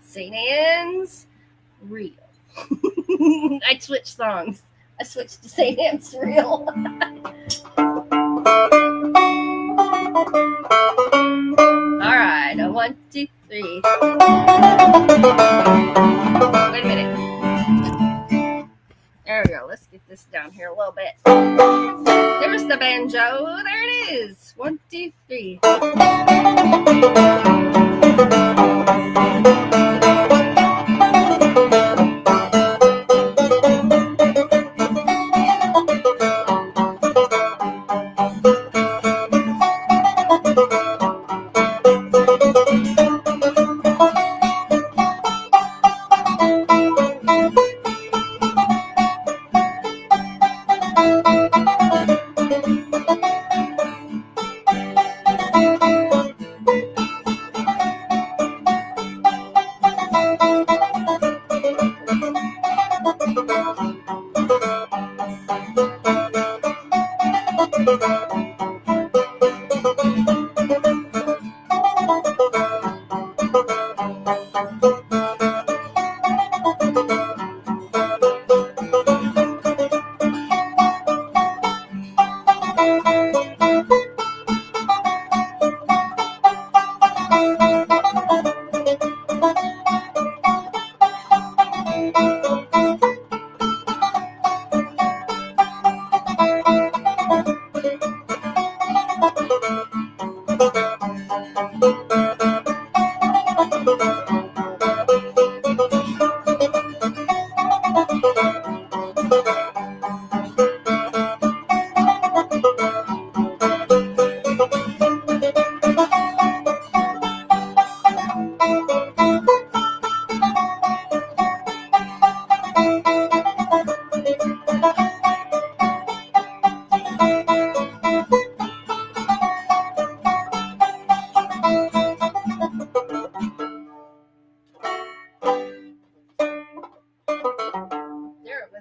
St. Anne's Reel. I switched songs. I switched to St. Anne's Reel. Alright, a 1, 2, 3. Wait a minute. There we go. Let's get this down here a little bit. There's the banjo. There it is. 1, 2, 3.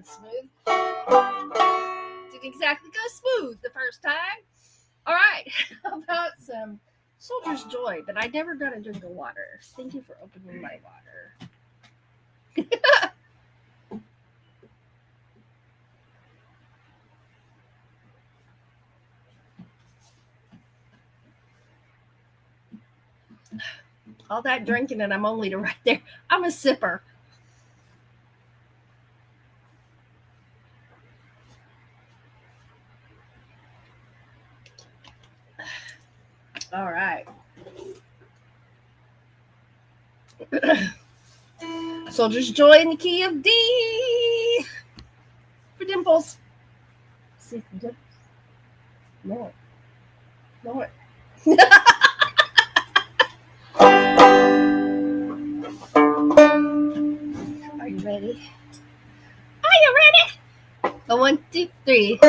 Smooth. Didn't exactly go smooth the first time. All right, how about some Soldier's Joy? But I never got a drink of water. Thank you for opening my water. All that drinking and I'm only to right there. I'm a sipper. All right. Soldier's Joy in the key of D. For Dimples. See for Dimples. No. No. Are you ready? Are you ready? A 1, 2, 3.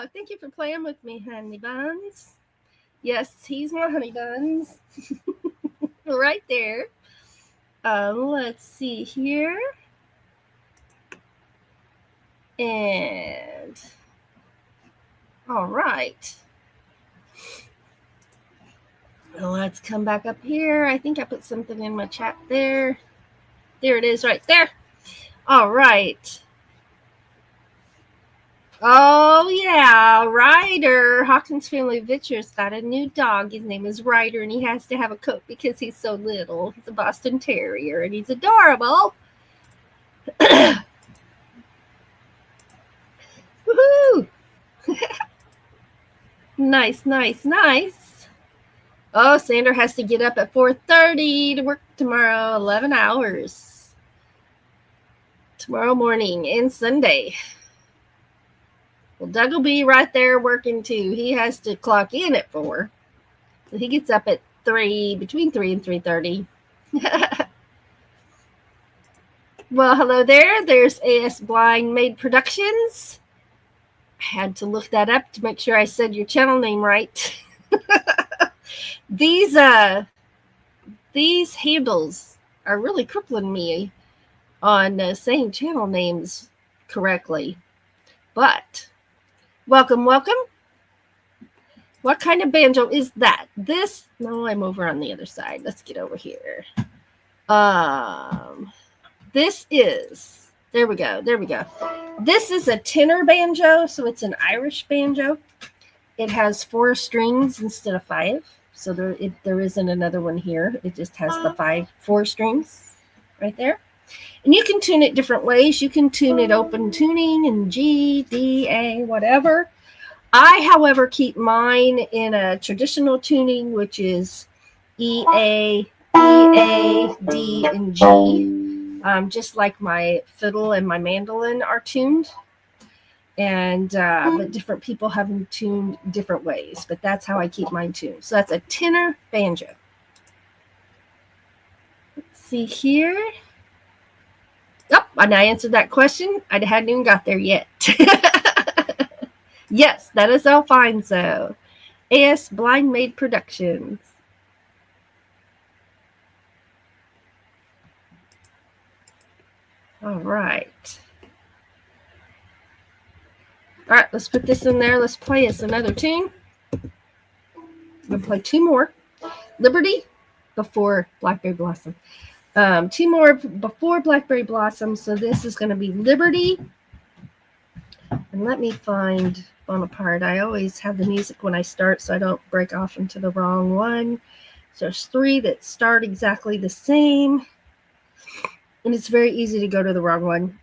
Oh, thank you for playing with me, Honey Buns. Yes, he's my Honey Buns. Right there. Let's see here. And all right. Let's come back up here. I think I put something in my chat there. There it is right there. All right. Oh, yeah. Ryder. Hawkins Family Vitcher's got a new dog. His name is Ryder, and he has to have a coat because he's so little. He's a Boston Terrier, and he's adorable. Woohoo! Nice, nice, nice. Oh, Sandra has to get up at 4:30 to work tomorrow, 11 hours. Tomorrow morning and Sunday. Well, Doug will be right there working too. He has to clock in at 4. So he gets up at 3, between 3 and 3:30. Well, hello there. There's AS Blind Made Productions. I had to look that up to make sure I said your channel name right. These handles are really crippling me on saying channel names correctly. But welcome, welcome. What kind of banjo is that? This? No, I'm over on the other side. Let's get over here. This is, there we go. This is a tenor banjo, so it's an Irish banjo. It has 4 strings instead of 5. So there isn't another one here. It just has the 4 strings right there. And you can tune it different ways. You can tune it open tuning in G, D, A, whatever. I, however, keep mine in a traditional tuning, which is E, A, D, and G. Just like my fiddle and my mandolin are tuned. And but different people have them tuned different ways. But that's how I keep mine tuned. So that's a tenor banjo. Let's see here. Oh, and I answered that question. I hadn't even got there yet. Yes, that is Alfonso. AS Blind Made Productions. All right. All right, let's put this in there. Let's play us another tune. I'm going to play 2 more. Liberty before Blackberry Blossom. 2 more before Blackberry Blossom. So this is going to be Liberty. And let me find Bonaparte. I always have the music when I start so I don't break off into the wrong one. So there's 3 that start exactly the same. And it's very easy to go to the wrong one.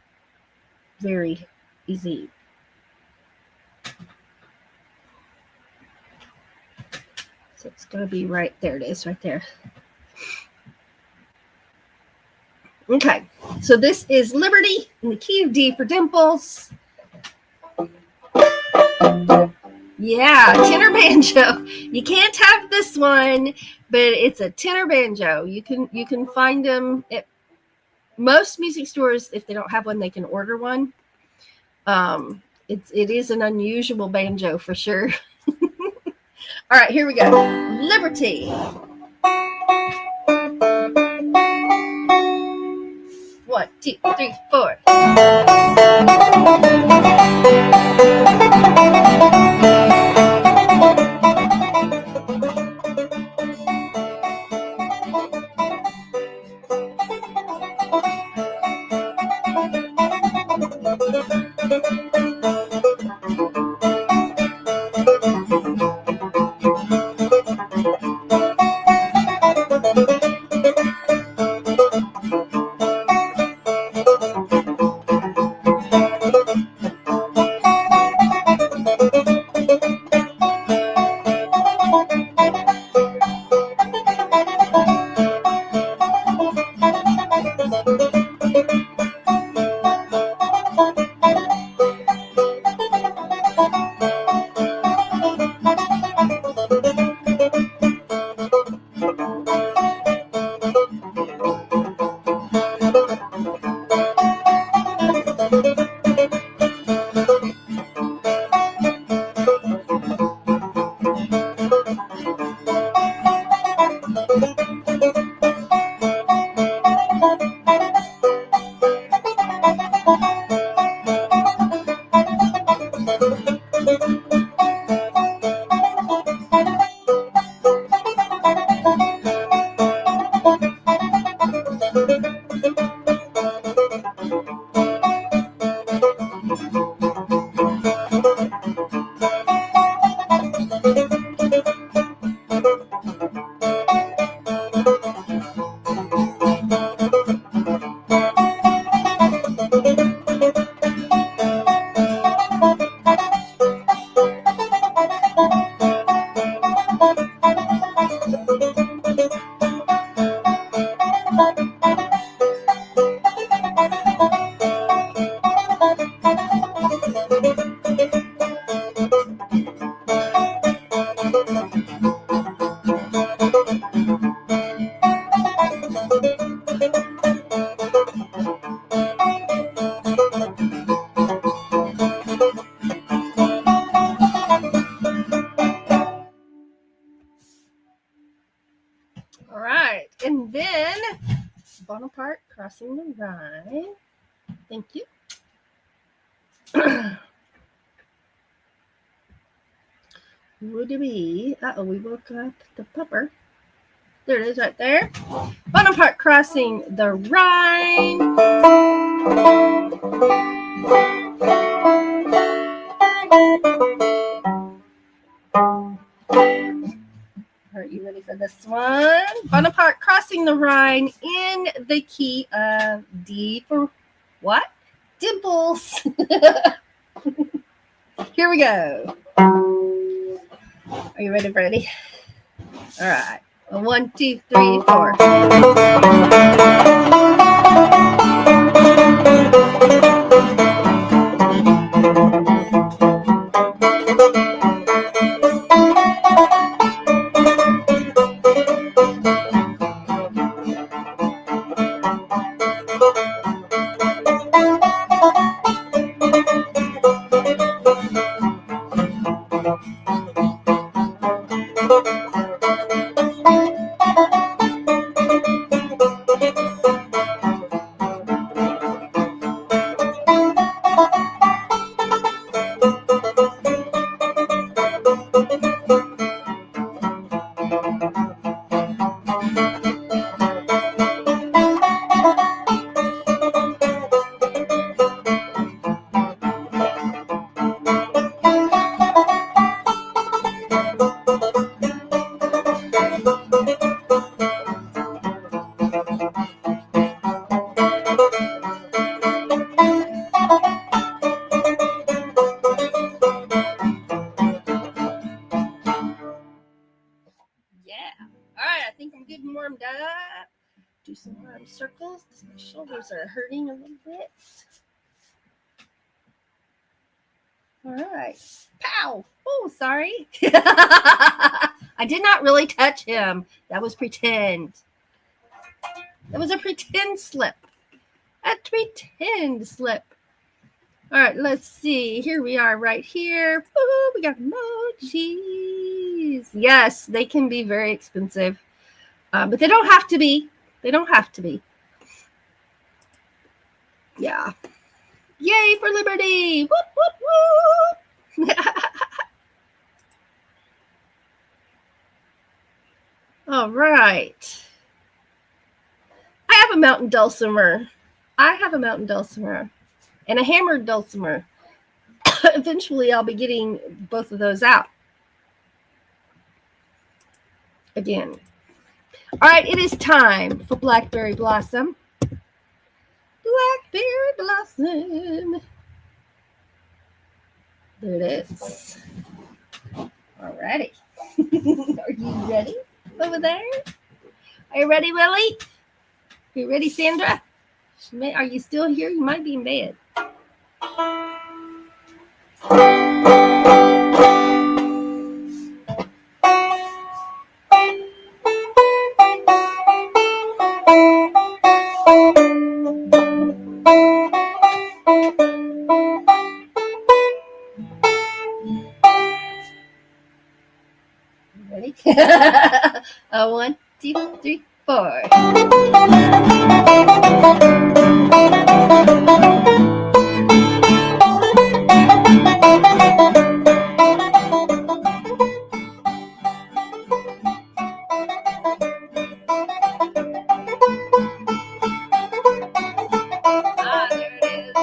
Very easy. So it's going to be right there. It is right there. Okay. So this is Liberty in the key of D for Dimples. Yeah, tenor banjo. You can't have this one, but it's a tenor banjo. You can find them at most music stores. If they don't have one, they can order one. It is an unusual banjo for sure. All right, here we go. Liberty. 1, 2, 3, 4. All right. And then Bonaparte crossing the Rhine. Thank you. Would it be? We woke up the pupper. There it is right there. Bonaparte crossing the Rhine. Are you ready for this one? Bonaparte crossing the Rhine in the key of D for what? Dimples. Here we go. Are you ready, Freddie? All right. 1, 2, 3, 4. Warmed up. Do some arm circles because my shoulders are hurting a little bit. All right. Pow. Oh, sorry. I did not really touch him. That was pretend. That was a pretend slip. A pretend slip. All right, let's see. Here we are right here. Ooh, we got emojis. Yes, they can be very expensive. But they don't have to be. They don't have to be. Yeah. Yay for liberty. Whoop, whoop, whoop. All right. I have a mountain dulcimer. And a hammered dulcimer. Eventually, I'll be getting both of those out again. All right, it is time for Blackberry Blossom. Blackberry Blossom. There it is. All righty. Are you ready over there? Are you ready, Willie? Are you ready, Sandra? Are you still here? You might be in bed. Ready? 1, 2, 3, 4. There it is.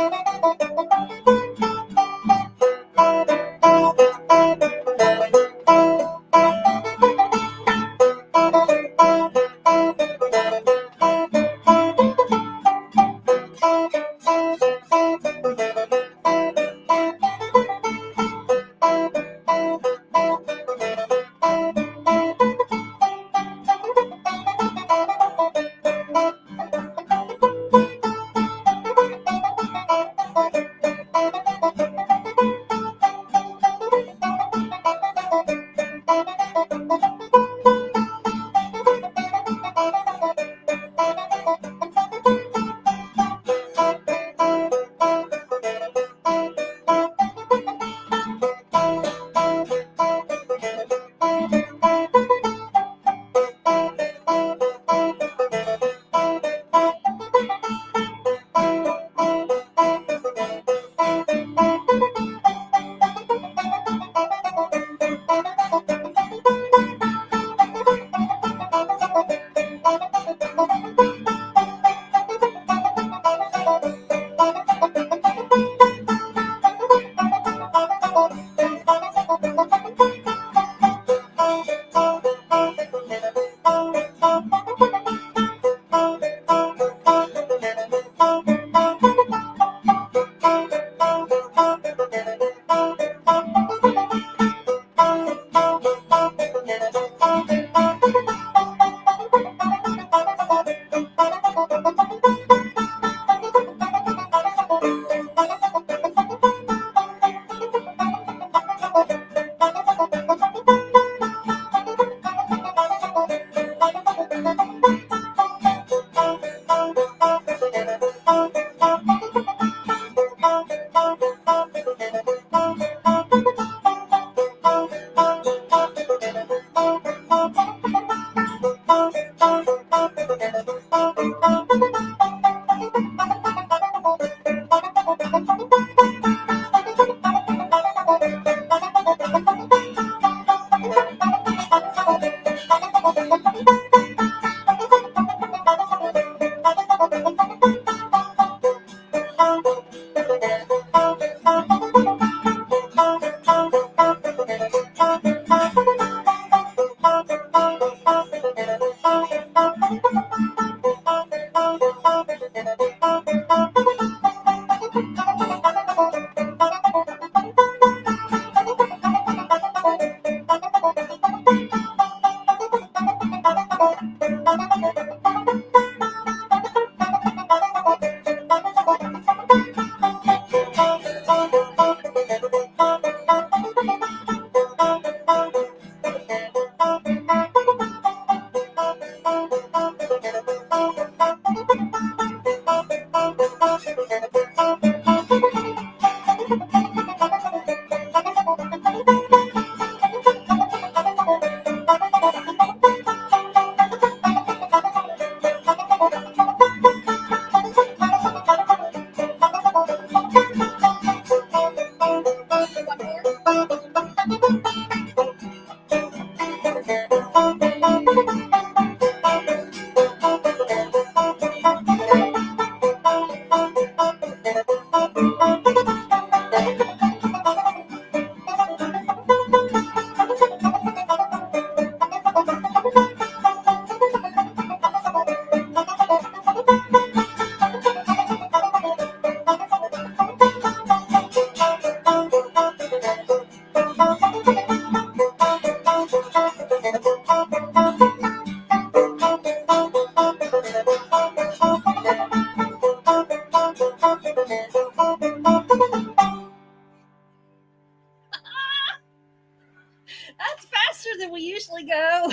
That's faster than we usually go.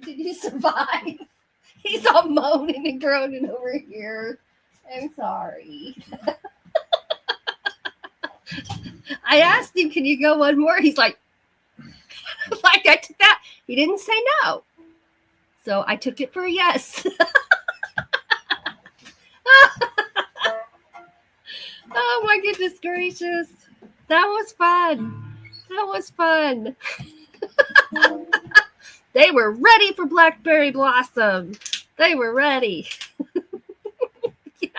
Did you survive? He's all moaning and groaning over here. I'm sorry. I asked him, can you go one more? He's like I took that. He didn't say no. So I took it for a yes. Oh my goodness gracious. That was fun. That was fun. They were ready for Blackberry Blossom. They were ready. Yeah.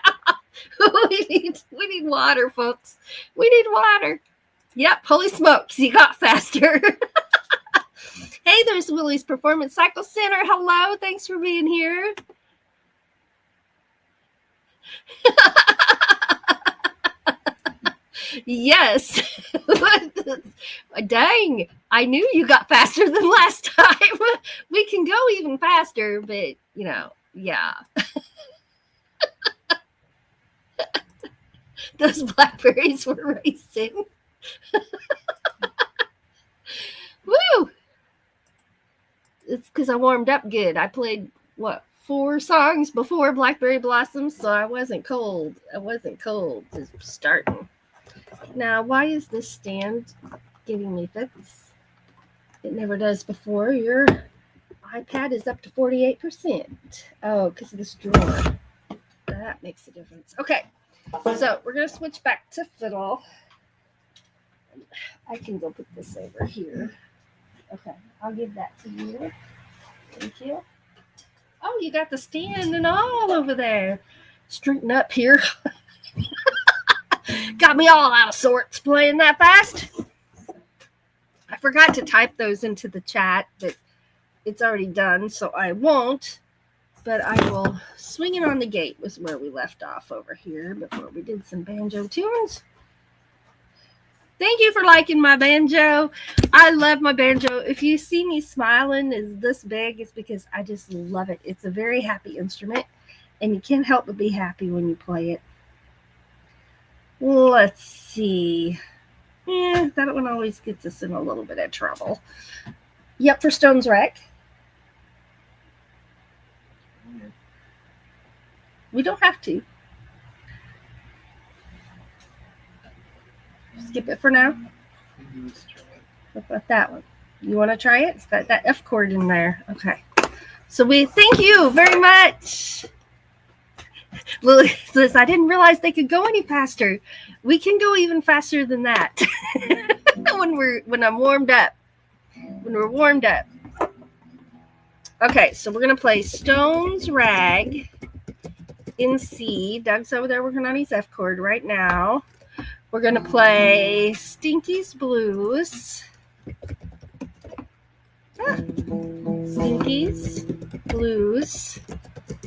We need water, folks. We need water. Yep, holy smokes, he got faster. Hey, there's Willie's Performance Cycle Center. Hello, thanks for being here. Yes. Dang, I knew you got faster than last time. We can go even faster, but, yeah. Those blackberries were racing. Woo! It's because I warmed up good. I played, 4 songs before Blackberry Blossoms, so I wasn't cold. Just starting. Now, why is this stand giving me fits? It never does before. Your iPad is up to 48%. Oh, because of this drawer. That makes a difference. Okay, so we're going to switch back to fiddle. I can go put this over here. Okay, I'll give that to you. Thank you. Oh, you got the stand and all over there. Straighten up here. Got me all out of sorts playing that fast. I forgot to type those into the chat, but it's already done, so I won't. But I will. Swinging on the Gate was where we left off over here before we did some banjo tunes. Thank you for liking my banjo. I love my banjo. If you see me smiling is this big, it's because I just love it. It's a very happy instrument, and you can't help but be happy when you play it. Let's see. That one always gets us in a little bit of trouble. Yep, for Stone's Wreck. We don't have to. skip it for now? Let's try it. What about that one? You want to try it? It's got that F chord in there. Okay. So we thank you very much. Lily says, I didn't realize they could go any faster. We can go even faster than that when I'm warmed up. When we're warmed up. Okay, so we're going to play Stone's Rag in C. Doug's over there working on his F chord right now. We're going to play Stinky's Blues. Stinky's Blues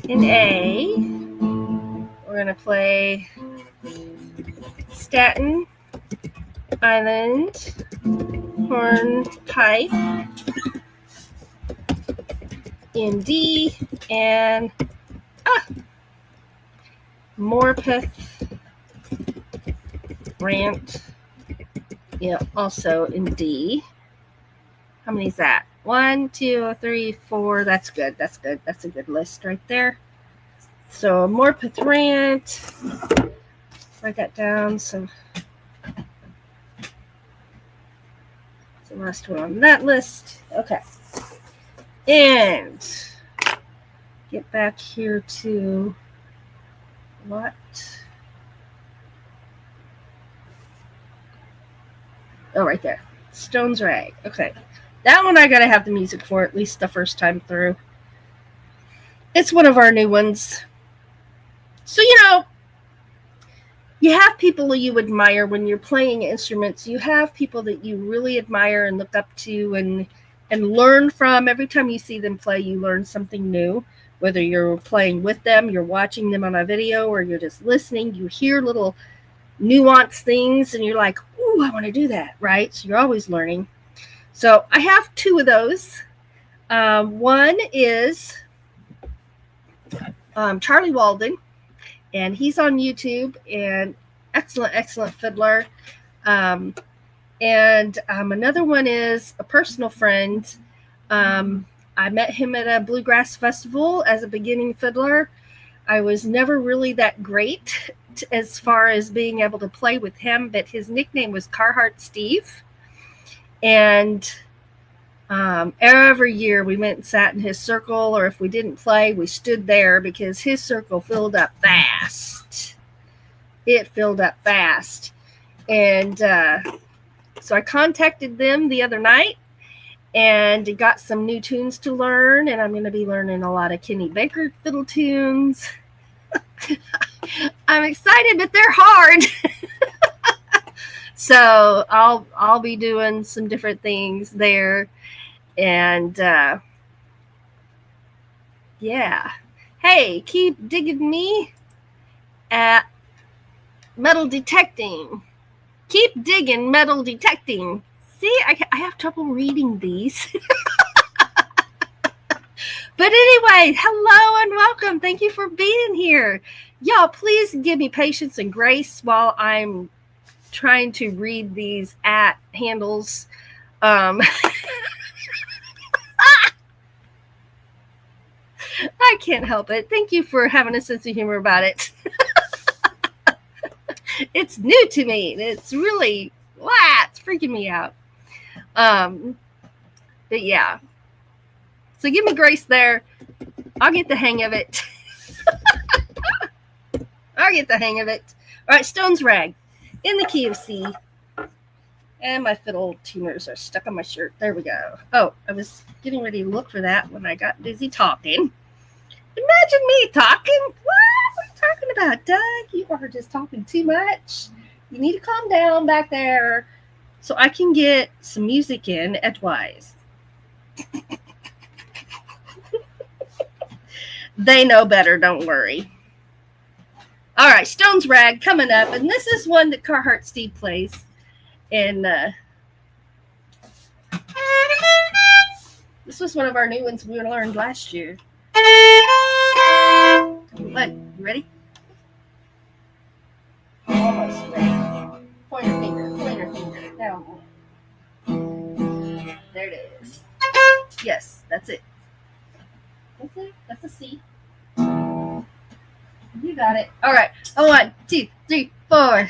in A. We're going to play Staten Island Hornpipe in D, and Morpeth Rant, also in D. How many is that? 1, 2, 3, 4. That's good. That's good. That's a good list right there. So Morpeth Rant. Write that down. So it's the last one on that list. Okay. And get back here to what? Oh, right there. Stone's Rag. Okay. That one I got to have the music for at least the first time through. It's one of our new ones. So, you have people you admire when you're playing instruments. You have people that you really admire and look up to and learn from. Every time you see them play, you learn something new. Whether you're playing with them, you're watching them on a video, or you're just listening, you hear little nuanced things and you're like, ooh, I want to do that, right? So you're always learning. So I have two of those. One is Charlie Walden, and he's on YouTube, and excellent fiddler. And another one is a personal friend. I met him at a bluegrass festival as a beginning fiddler. I was never really that great as far as being able to play with him, but his nickname was Carhartt Steve. And every year we went and sat in his circle, or if we didn't play, we stood there because his circle filled up fast. It filled up fast. And so I contacted them the other night and got some new tunes to learn, and I'm going to be learning a lot of Kenny Baker fiddle tunes. I'm excited, but they're hard. So I'll be doing some different things there. And yeah. Hey, keep digging me at metal detecting. Keep digging metal detecting. See, I have trouble reading these. But anyway, hello and welcome. Thank you for being here. Y'all, please give me patience and grace while I'm trying to read these at handles. I can't help it. Thank you for having a sense of humor about it. It's new to me. It's really, it's freaking me out. But yeah. So give me grace there. I'll get the hang of it. I'll get the hang of it. All right, Stone's Rag in the key of C. And my fiddle tuners are stuck on my shirt. There we go. Oh, I was getting ready to look for that when I got busy talking. Imagine me talking. What are you talking about, Doug? You are just talking too much. You need to calm down back there so I can get some music in edgewise. They know better, don't worry. All right, Stone's Rag coming up, and this is one that Carhartt Steve plays. And this was one of our new ones we learned last year. What? You ready? Almost ready. Pointer finger. Down. There it is. Yes, that's it. That's it. That's a C. You got it. All right. 1, 2, 3, 4.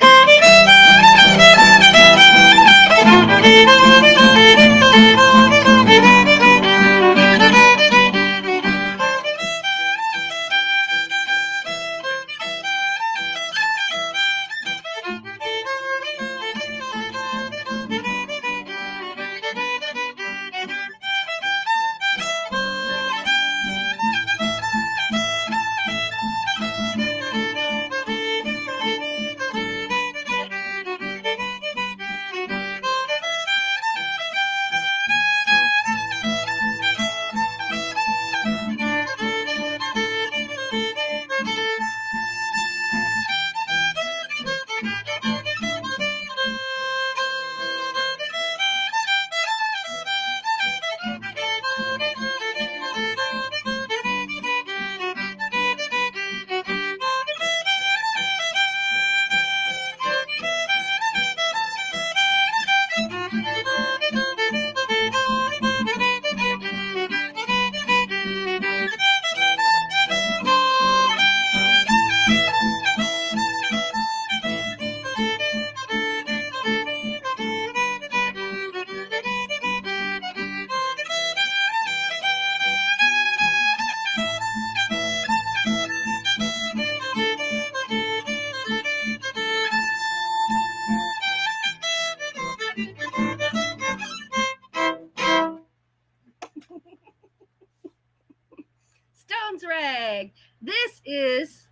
Stones Rag. This is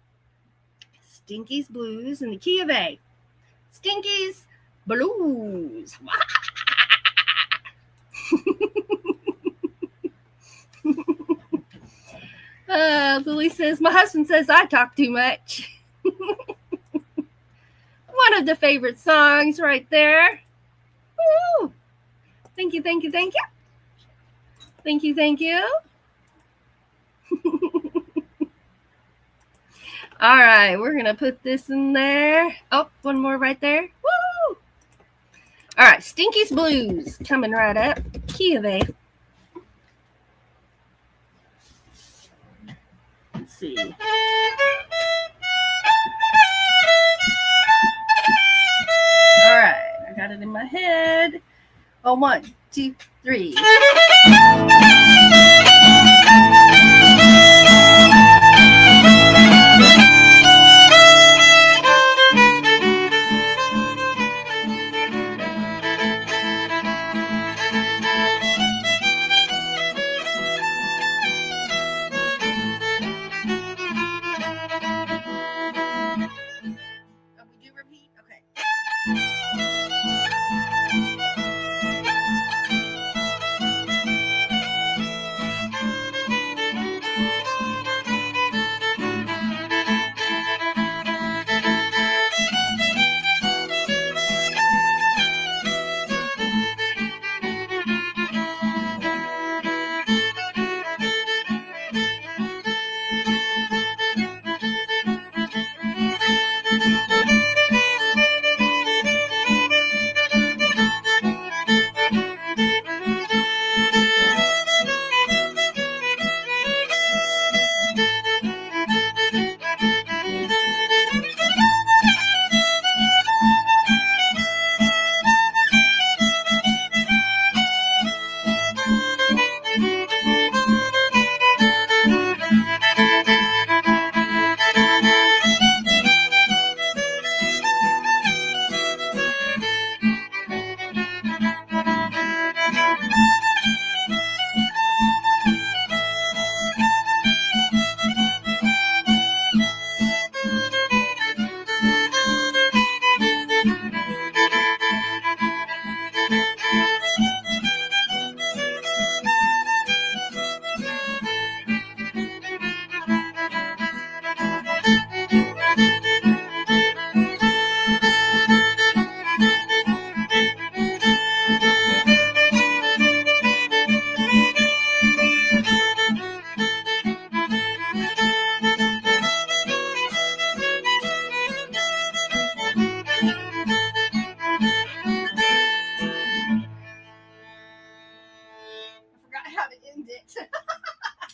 Stinky's Blues in the key of A. Stinky's Blues. Lily says, my husband says I talk too much. One of the favorite songs right there. Woo! Thank you, thank you, thank you. Thank you, thank you. All right, we're going to put this in there. Oh, one more right there. Woo! All right, Stinky's Blues coming right up. Key of A. Let's see. All right, I got it in my head. Oh, 1, 2, 3. We do repeat? Okay.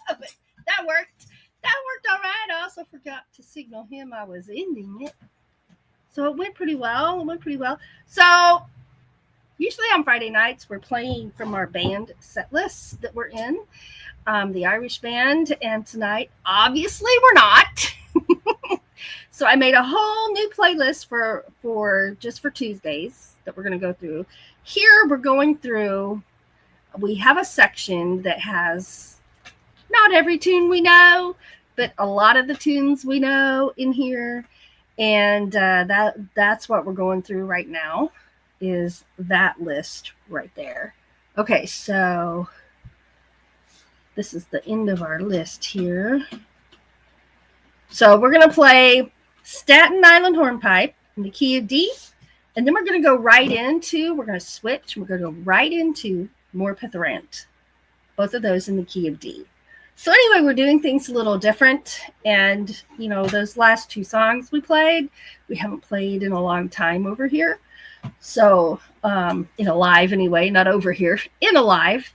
But that worked. That worked all right. I also forgot to signal him I was ending it. So it went pretty well. So Usually on Friday nights, we're playing from our band set lists that we're in, the Irish band, and tonight, obviously, we're not. So I made a whole new playlist for just for Tuesdays that we're going to go through. Here we're going through. We have a section that has not every tune we know, but a lot of the tunes we know in here, and that's what we're going through right now. Is that list right there? Okay, so this is the end of our list here. So we're going to play Staten Island Hornpipe in the key of D, and then we're going to go right into, we're going to switch, we're going to go right into More Pitharant, both of those in the key of D. So anyway, we're doing things a little different, and those last two songs we played, we haven't played in a long time over here. So in a live anyway, not over here, in a live.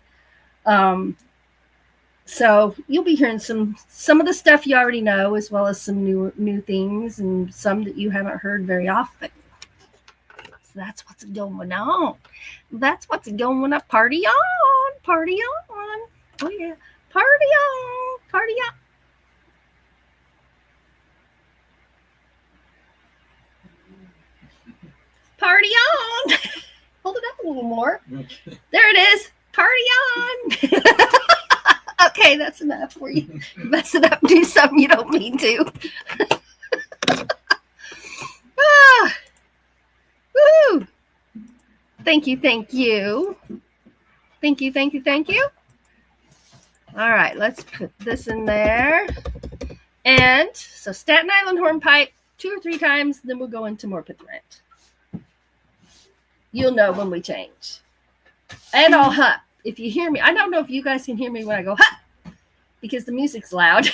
So you'll be hearing some of the stuff you already know, as well as some new things, and some that you haven't heard very often. So that's what's going on. That's what's going on. Party on, party on. Oh yeah, party on, party on. Party on. Hold it up a little more. There it is. Party on. Okay, that's enough for you. Mess it up, do something you don't mean to. Woo! Thank you, thank you. Thank you, thank you, thank you. All right, let's put this in there. And so Staten Island Hornpipe 2 or 3 times, then we'll go into More Pitharant. You'll know when we change. And I'll hup. If you hear me, I don't know if you guys can hear me when I go hup, because the music's loud,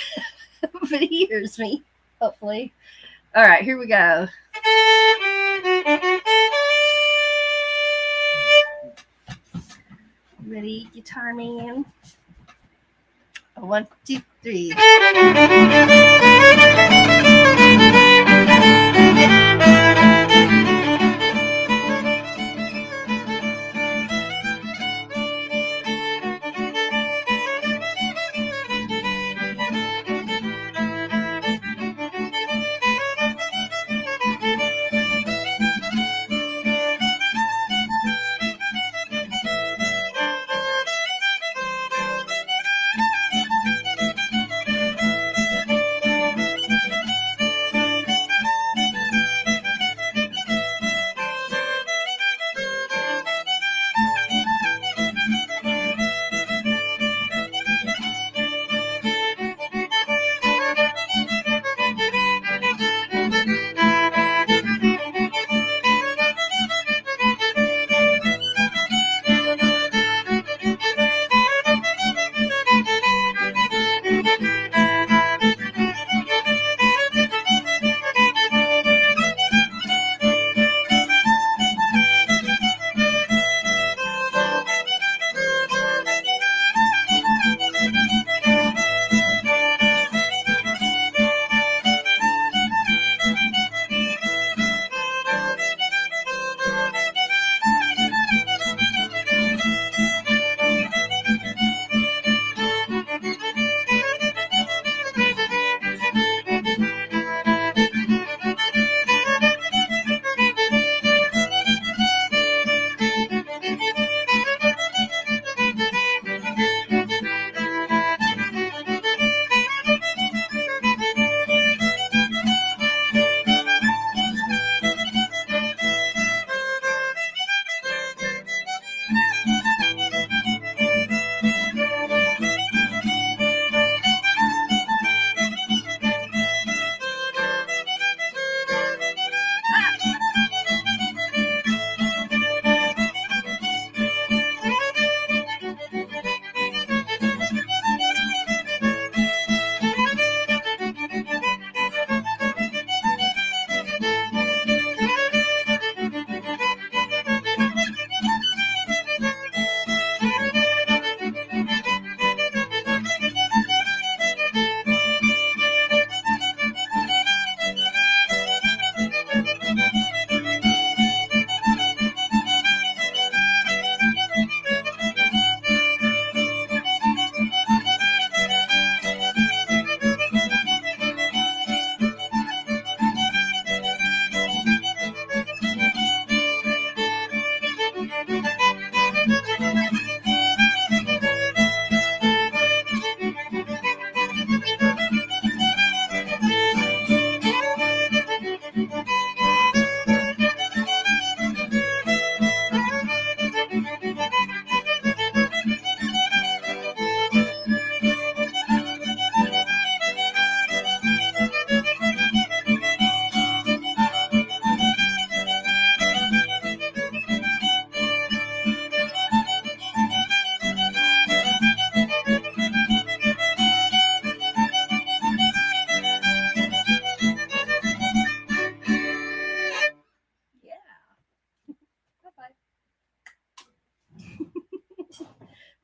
but he hears me, hopefully. All right, here we go. Ready, guitar man? 1, 2, 3.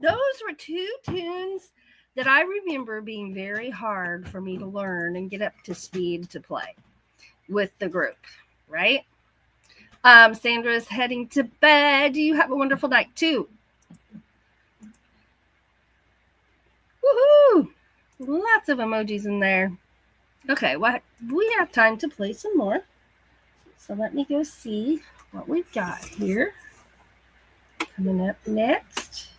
Those were two tunes that I remember being very hard for me to learn and get up to speed to play with the group, right? Sandra's heading to bed. You have a wonderful night too. Woohoo! Lots of emojis in there. Okay, well, we have time to play some more. So let me go see what we've got here. Coming up next.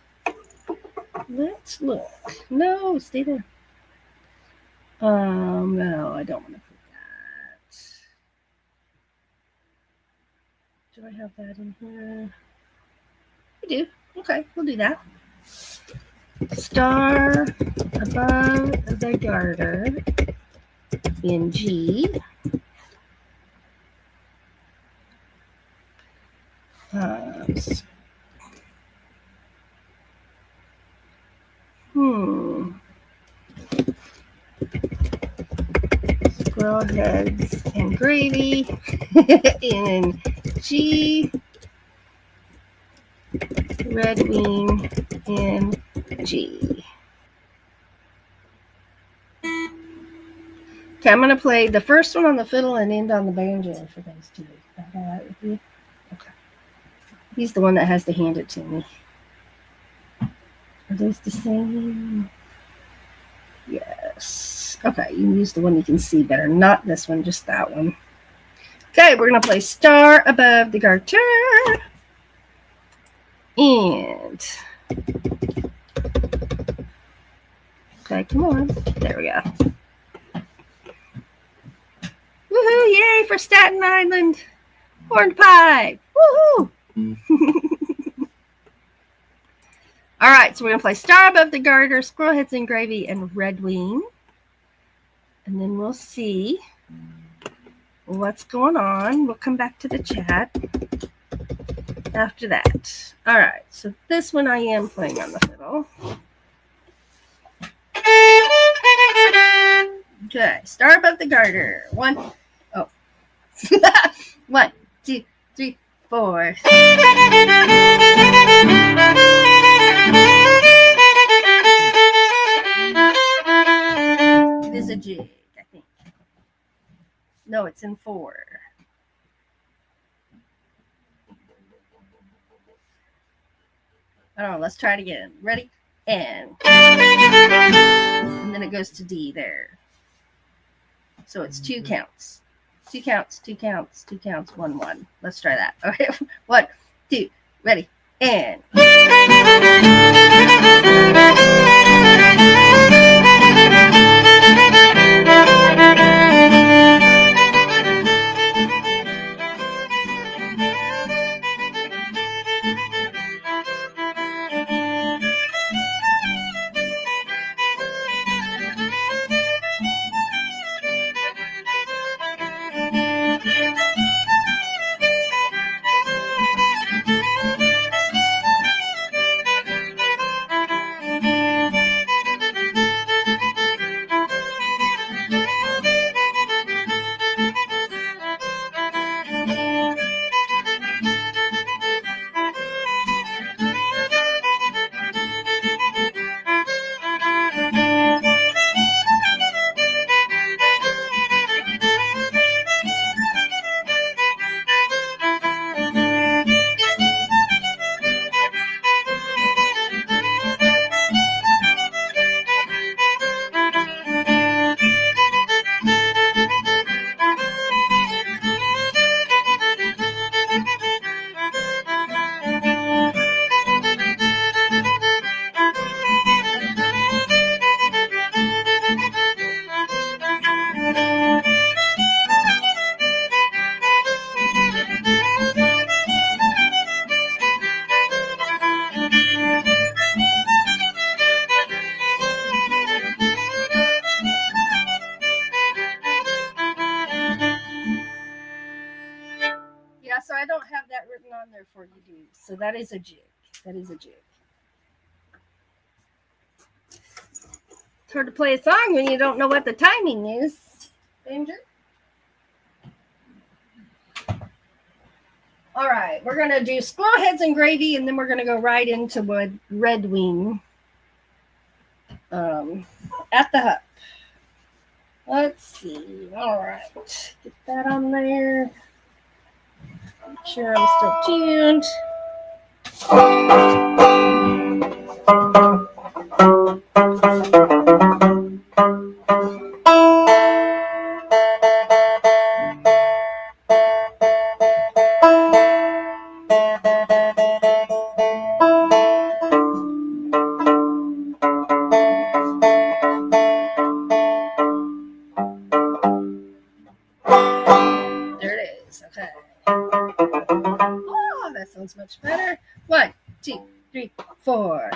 Let's look. No, stay there. No, I don't want to put that. Do I have that in here? I do. Okay, we'll do that. Star above the garter in G. Squirrel heads and gravy in G. Red wing in G. Okay, I'm going to play the first one on the fiddle and end on the banjo for those two. Is that all right with you? Okay. He's the one that has to hand it to me. Are those the same? Yes. Okay, you can use the one you can see better. Not this one, just that one. Okay, we're going to play Star Above the Garter. And... okay, come on. There we go. Woohoo! Yay for Staten Island! Horned pie! Woohoo! All right, so we're going to play Star Above the Garter, Squirrel Heads and Gravy, and Red Wing. And then we'll see what's going on. We'll come back to the chat after that. All right, so this one I am playing on the fiddle. Okay, Star Above the Garter. 1, 2, 3, 4. It is a jig, I think. No, it's in 4. I don't know. Let's try it again. Ready? And then it goes to D there. So it's 2 counts. 2 counts, 2 counts, 2 counts, 1, 1. Let's try that. Okay. 1, 2, ready, and. So I don't have that written on there for you, dude. So that is a jig. That is a jig. It's hard to play a song when you don't know what the timing is. Danger? All right, we're going to do squirrel heads and gravy, and then we're going to go right into red wing at the hut. Let's see. All right, get that on there. Make sure I'm still tuned. There it is. Okay. Oh, that sounds much better. 1, 2, 3, 4.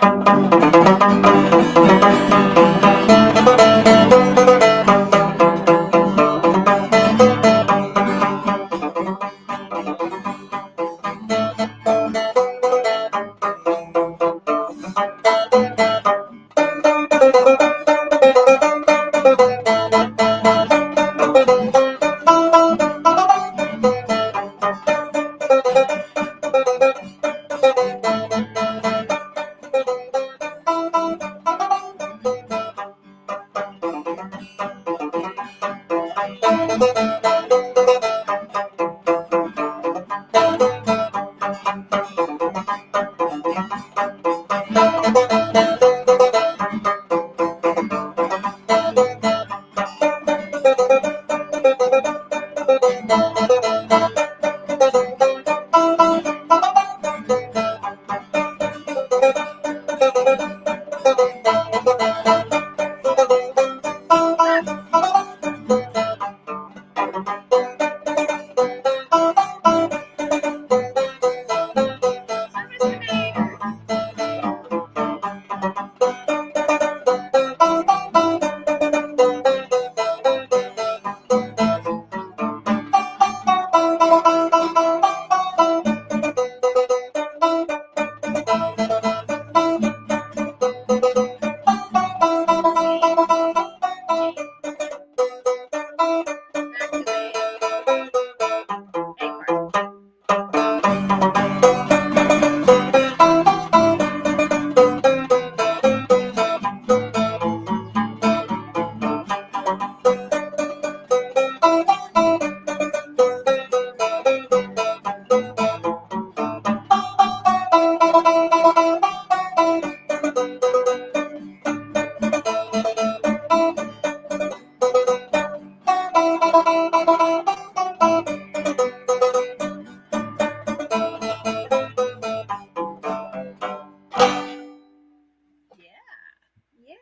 Yeah.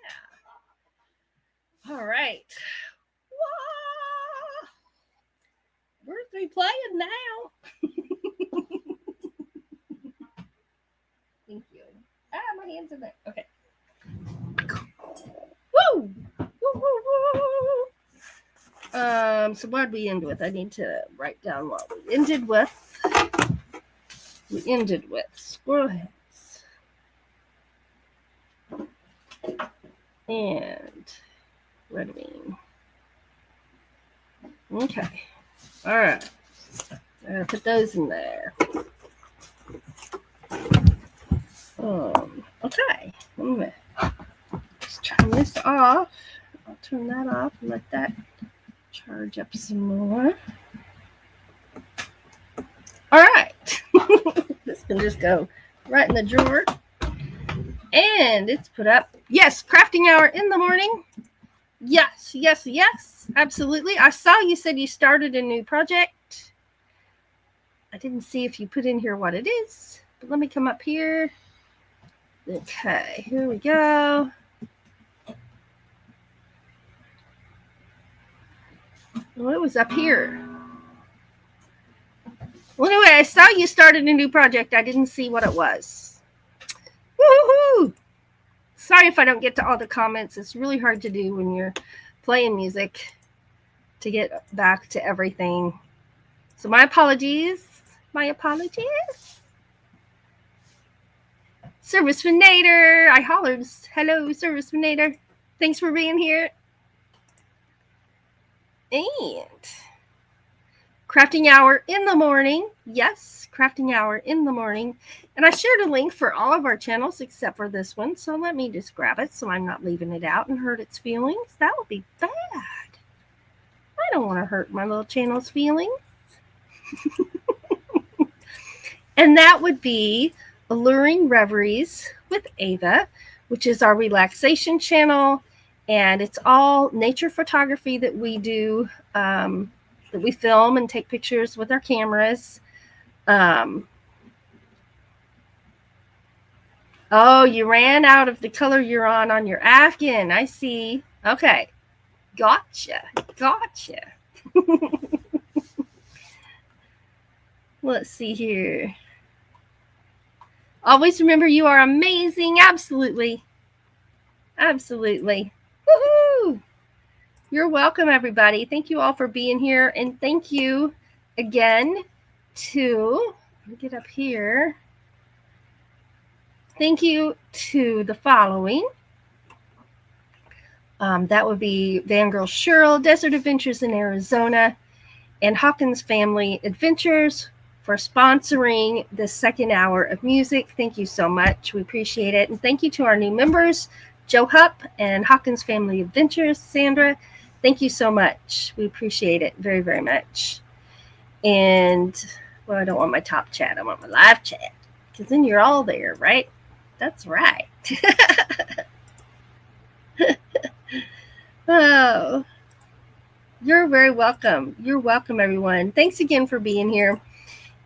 All right. Whoa. Where's we playing now? Thank you. My hands in there. Okay. Woo! Woo, woo, woo! So what did we end with? I need to write down what we ended with. We ended with squirrel heads and red wing. Okay. All right. I'm gonna put those in there. Okay. I'm gonna just turn this off. I'll turn that off and let that charge up some more. All right. This can just go right in the drawer. And it's put up. Yes, crafting hour in the morning. Yes, yes, yes. Absolutely. I saw you said you started a new project. I didn't see if you put in here what it is. But let me come up here. Okay, here we go. Well, it was up here. Well, anyway, I saw you started a new project. I didn't see what it was. Woohoo! Sorry if I don't get to all the comments. It's really hard to do when you're playing music to get back to everything. So my apologies. My apologies. Service Finator. I hollered. Hello, Service Finator. Thanks for being here. And Crafting hour in the morning. Yes, crafting hour in the morning. And I shared a link for all of our channels except for this one. So let me just grab it so I'm not leaving it out and hurt its feelings. That would be bad. I don't want to hurt my little channel's feelings. And that would be Alluring Reveries with Ava, which is our relaxation channel. And it's all nature photography that we do, that we film and take pictures with our cameras. Oh, you ran out of the color you're on your Afghan. I see. Okay. Gotcha. Let's see here. Always remember you are amazing. Absolutely. Woohoo! You're welcome, everybody. Thank you all for being here. And thank you again to, let me get up here. Thank you to the following. That would be Vangirl Cheryl, Desert Adventures in Arizona, and Hawkins Family Adventures for sponsoring the second hour of music. Thank you so much. We appreciate it. And thank you to our new members, Joe Hupp and Hawkins Family Adventures, Sandra. Thank you so much. We appreciate it very, very much. And, well, I don't want my top chat. I want my live chat. Because then you're all there, right? That's right. Oh, you're very welcome. You're welcome, everyone. Thanks again for being here.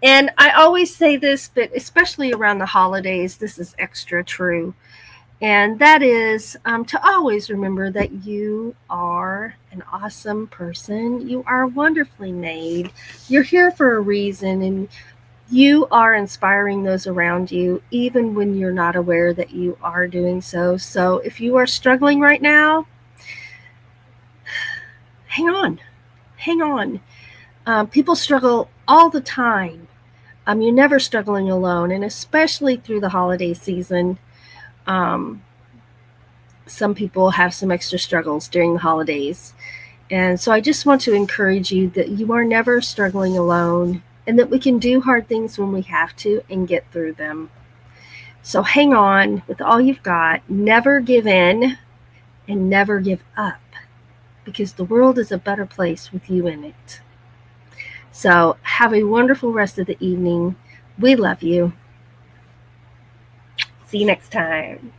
And I always say this, but especially around the holidays, this is extra true. And that is to always remember that you are an awesome person. You are wonderfully made. You're here for a reason, and you are inspiring those around you, even when you're not aware that you are doing so. So if you are struggling right now, hang on. People struggle all the time. You're never struggling alone, and especially through the holiday season. Some people have some extra struggles during the holidays. And so I just want to encourage you that you are never struggling alone, and that we can do hard things when we have to and get through them. So hang on with all you've got. Never give in and never give up, because the world is a better place with you in it. So have a wonderful rest of the evening. We love you. See you next time.